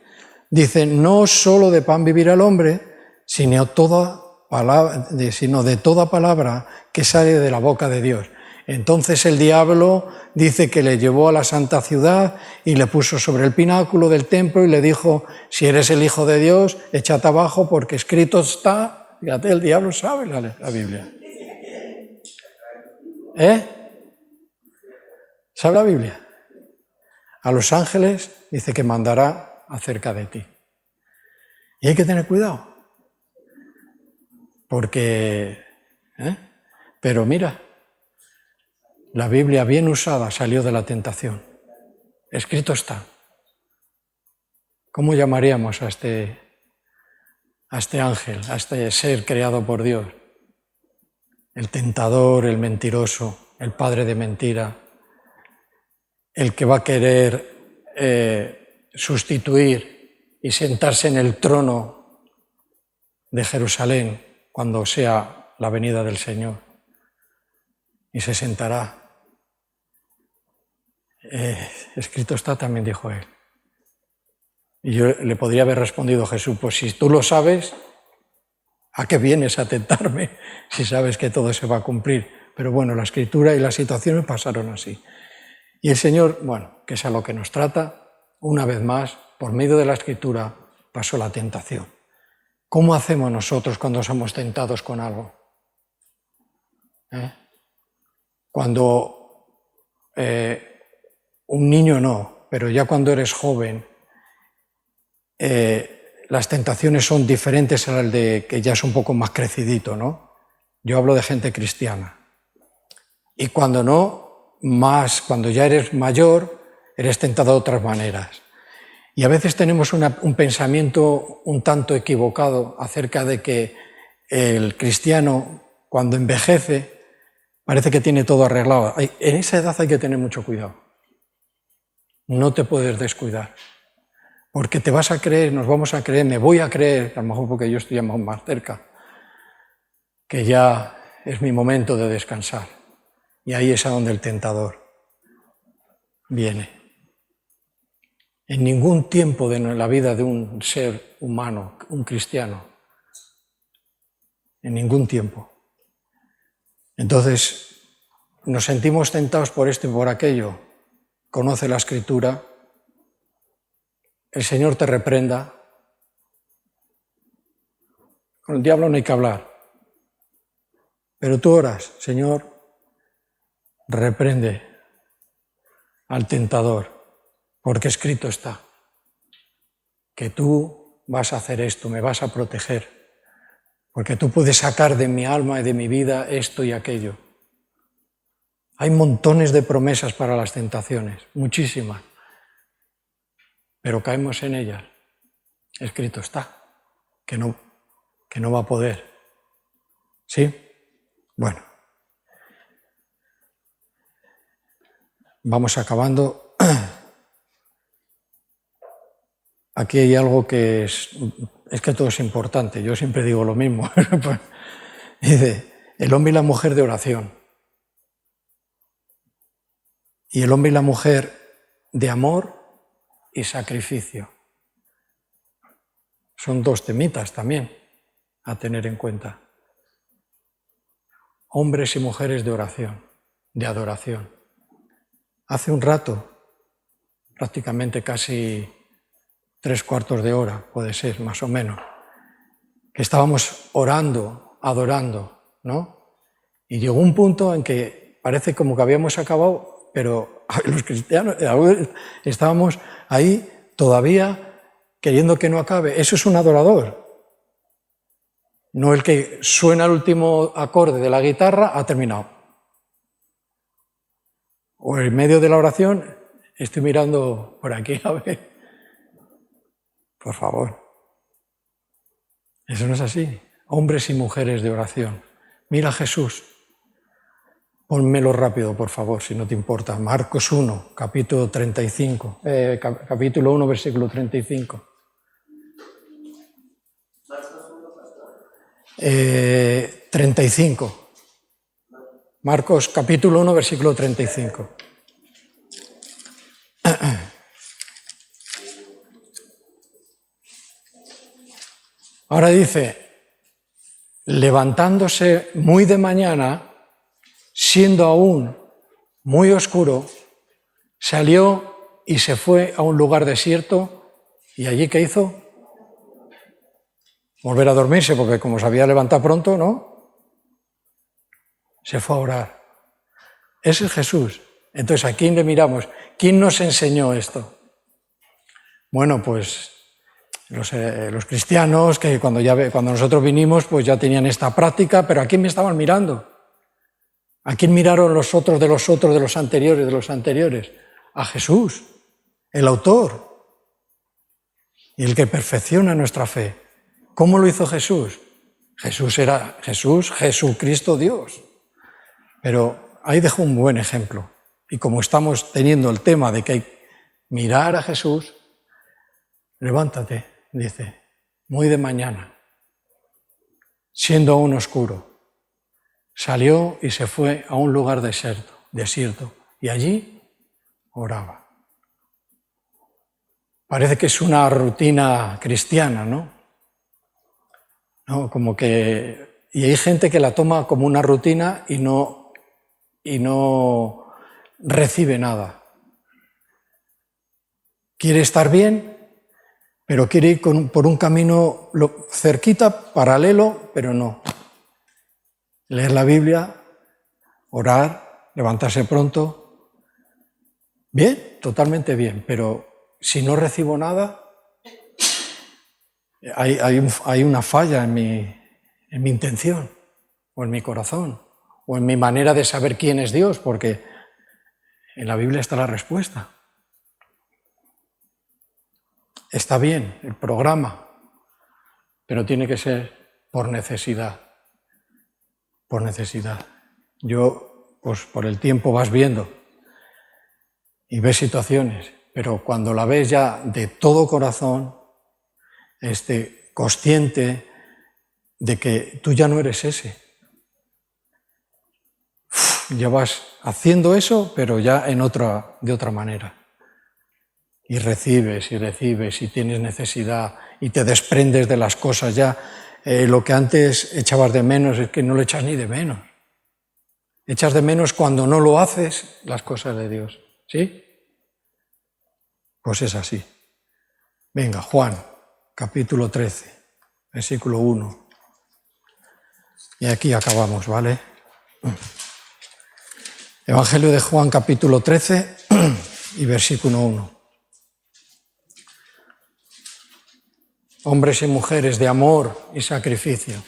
Dice, no solo de pan vivirá el hombre, sino de toda palabra que sale de la boca de Dios. Entonces el diablo dice que le llevó a la santa ciudad y le puso sobre el pináculo del templo y le dijo, si eres el Hijo de Dios, échate abajo porque escrito está. Fíjate, el diablo sabe la Biblia. ¿Sabe la Biblia? A los ángeles dice que mandará acerca de ti. Y hay que tener cuidado. Porque, pero mira, la Biblia bien usada salió de la tentación. Escrito está. ¿Cómo llamaríamos a este ángel, a este ser creado por Dios? El tentador, el mentiroso, el padre de mentira, el que va a querer sustituir y sentarse en el trono de Jerusalén cuando sea la venida del Señor. Y se sentará. Escrito está, también dijo él. Y yo le podría haber respondido a Jesús, pues si tú lo sabes, ¿a qué vienes a tentarme si sabes que todo se va a cumplir? Pero bueno, la Escritura y las situaciones pasaron así. Y el Señor, bueno, que es a lo que nos trata, una vez más, por medio de la Escritura, pasó la tentación. ¿Cómo hacemos nosotros cuando somos tentados con algo? Cuando un niño no, pero ya cuando eres joven, las tentaciones son diferentes a las de que ya es un poco más crecidito, ¿no? Yo hablo de gente cristiana. Y cuando no, más cuando ya eres mayor, eres tentado de otras maneras. Y a veces tenemos un pensamiento un tanto equivocado acerca de que el cristiano, cuando envejece, parece que tiene todo arreglado. En esa edad hay que tener mucho cuidado. No te puedes descuidar. Porque te vas a creer, nos vamos a creer, me voy a creer, a lo mejor porque yo estoy más cerca, que ya es mi momento de descansar. Y ahí es a donde el tentador viene. En ningún tiempo de la vida de un ser humano, un cristiano, en ningún tiempo. Entonces, nos sentimos tentados por esto y por aquello. Conoce la Escritura, el Señor te reprenda. Con el diablo no hay que hablar. Pero tú oras, Señor, reprende al tentador, porque escrito está que tú vas a hacer esto, me vas a proteger, porque tú puedes sacar de mi alma y de mi vida esto y aquello. Hay montones de promesas para las tentaciones, muchísimas, pero caemos en ellas. Escrito está que no va a poder. ¿Sí? Bueno. Vamos acabando. Aquí hay algo que es que todo es importante, yo siempre digo lo mismo. Dice, el hombre y la mujer de oración. Y el hombre y la mujer de amor y sacrificio. Son dos temitas también a tener en cuenta. Hombres y mujeres de oración, de adoración. Hace un rato, prácticamente casi 3/4 de hora, puede ser, más o menos, que estábamos orando, adorando, ¿no? Y llegó un punto en que parece como que habíamos acabado, pero los cristianos estábamos ahí todavía queriendo que no acabe. Eso es un adorador. No el que suena el último acorde de la guitarra, ha terminado. O en medio de la oración, estoy mirando por aquí, a ver. Por favor. Eso no es así. Hombres y mujeres de oración. Mira a Jesús. Pónmelo rápido, por favor, si no te importa. Marcos 1, capítulo 35. Capítulo 1, versículo 35. 35. Marcos, capítulo 1, versículo 35. Ahora dice, levantándose muy de mañana, siendo aún muy oscuro, salió y se fue a un lugar desierto. ¿Y allí qué hizo? Volver a dormirse, porque como se había levantado pronto, ¿no? Se fue a orar. Ese es Jesús. Entonces, ¿a quién le miramos? ¿Quién nos enseñó esto? Bueno, pues los cristianos que cuando nosotros vinimos pues ya tenían esta práctica, pero ¿a quién me estaban mirando? ¿A quién miraron los otros, de los anteriores? A Jesús, el autor y el que perfecciona nuestra fe. ¿Cómo lo hizo Jesús? Jesucristo Dios. Pero ahí dejó un buen ejemplo. Y como estamos teniendo el tema de que hay que mirar a Jesús, levántate, dice, muy de mañana, siendo aún oscuro, salió y se fue a un lugar desierto, y allí oraba. Parece que es una rutina cristiana, ¿no? Como que, y hay gente que la toma como una rutina y no recibe nada. Quiere estar bien, pero quiere ir por un camino cerquita, paralelo, pero no. Leer la Biblia, orar, levantarse pronto. Bien, totalmente bien, pero si no recibo nada, hay una falla en mi intención, o en mi corazón, o en mi manera de saber quién es Dios, porque en la Biblia está la respuesta. Está bien el programa, pero tiene que ser por necesidad. Por necesidad. Yo, pues por el tiempo vas viendo y ves situaciones, pero cuando la ves ya de todo corazón, consciente de que tú ya no eres ese. Ya vas haciendo eso, pero ya de otra manera. Y recibes, y tienes necesidad, y te desprendes de las cosas ya. Lo que antes echabas de menos es que no lo echas ni de menos. Echas de menos cuando no lo haces las cosas de Dios. ¿Sí? Pues es así. Venga, Juan, capítulo 13, versículo 1. Y aquí acabamos, ¿vale? Evangelio de Juan, capítulo 13 y versículo 1. Hombres y mujeres de amor y sacrificio.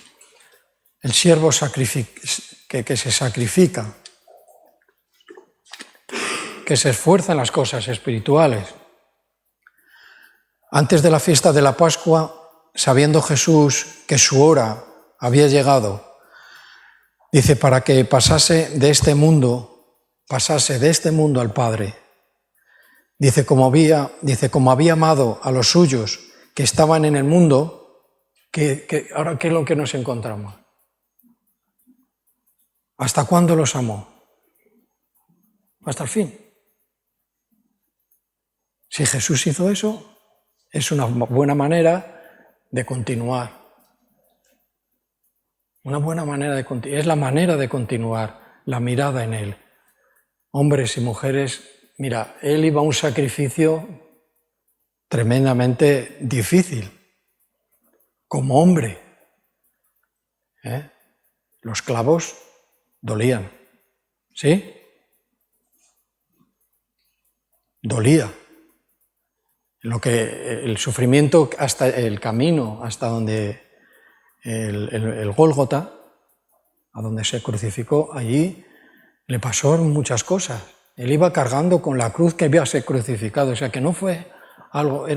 El siervo que se sacrifica, que se esfuerza en las cosas espirituales. Antes de la fiesta de la Pascua, sabiendo Jesús que su hora había llegado, dice, para que pasase de este mundo al Padre. Dice, como había amado a los suyos que estaban en el mundo, ahora ¿qué es lo que nos encontramos? ¿Hasta cuándo los amó? Hasta el fin. Si Jesús hizo eso, es una buena manera de continuar. Una buena manera de continuar. Es la manera de continuar, la mirada en Él. Hombres y mujeres, mira, Él iba a un sacrificio tremendamente difícil, como hombre. Los clavos dolían, ¿sí? Dolía. El sufrimiento hasta el camino, hasta donde el Gólgota, a donde se crucificó, allí le pasó muchas cosas. Él iba cargando con la cruz que había sido crucificado, o sea que no fue algo,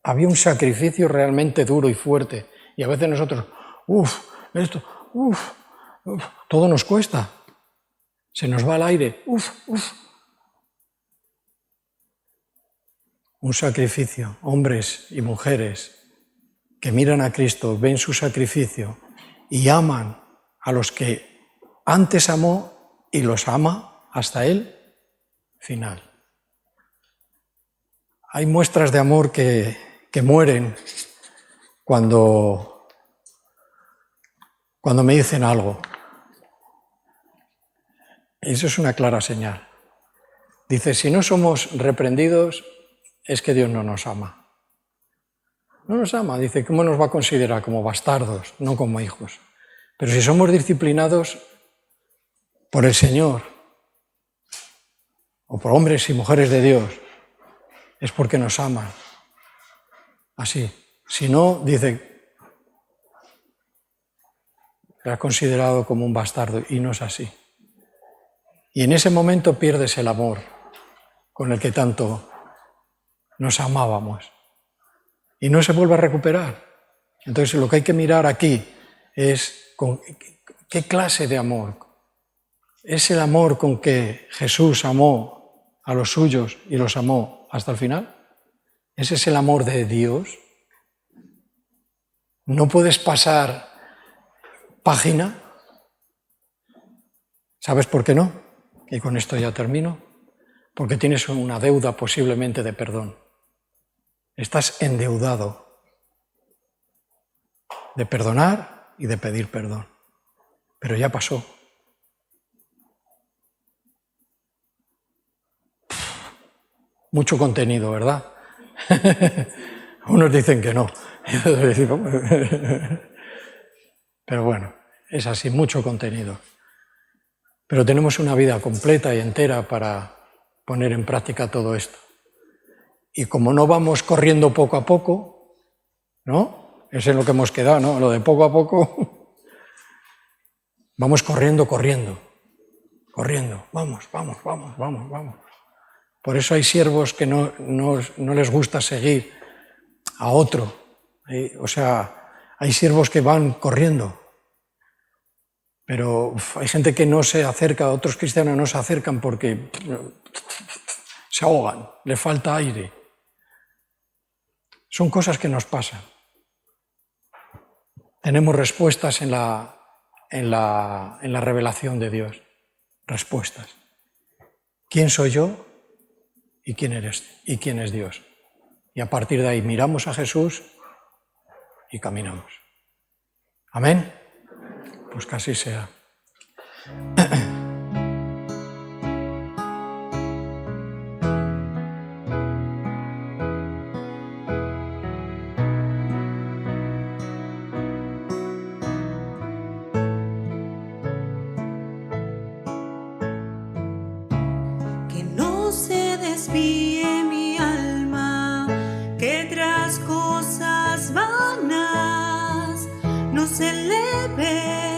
había un sacrificio realmente duro y fuerte. Y a veces nosotros, todo nos cuesta, se nos va el aire, Un sacrificio, hombres y mujeres que miran a Cristo, ven su sacrificio y aman a los que antes amó y los ama hasta el final. Hay muestras de amor que mueren cuando me dicen algo. Eso es una clara señal. Dice, si no somos reprendidos, es que Dios no nos ama. No nos ama, dice, ¿cómo nos va a considerar? Como bastardos, no como hijos. Pero si somos disciplinados por el Señor, o por hombres y mujeres de Dios, es porque nos aman. Así. Si no, dice, te has considerado como un bastardo, y no es así. Y en ese momento pierdes el amor con el que tanto nos amábamos. Y no se vuelve a recuperar. Entonces lo que hay que mirar aquí es qué clase de amor. ¿Es el amor con que Jesús amó a los suyos y los amó hasta el final? ¿Ese es el amor de Dios? No puedes pasar página. ¿Sabes por qué no? Y con esto ya termino. Porque tienes una deuda posiblemente de perdón. Estás endeudado de perdonar y de pedir perdón. Pero ya pasó. Mucho contenido, ¿verdad? Unos dicen que no. Pero bueno, es así, mucho contenido. Pero tenemos una vida completa y entera para poner en práctica todo esto. Y como no vamos corriendo poco a poco, ¿no? Eso es lo que hemos quedado, ¿no? Lo de poco a poco. Vamos corriendo. Vamos. Por eso hay siervos que no les gusta seguir a otro. O sea, hay siervos que van corriendo. Pero hay gente que no se acerca, otros cristianos no se acercan porque se ahogan, le falta aire. Son cosas que nos pasan. Tenemos respuestas en la revelación de Dios. Respuestas. ¿Quién soy yo? ¿Y quién eres? ¿Y quién es Dios? Y a partir de ahí miramos a Jesús y caminamos. ¿Amén? Pues que así sea. Que no se desvíe mi alma, que tras cosas vanas no se eleve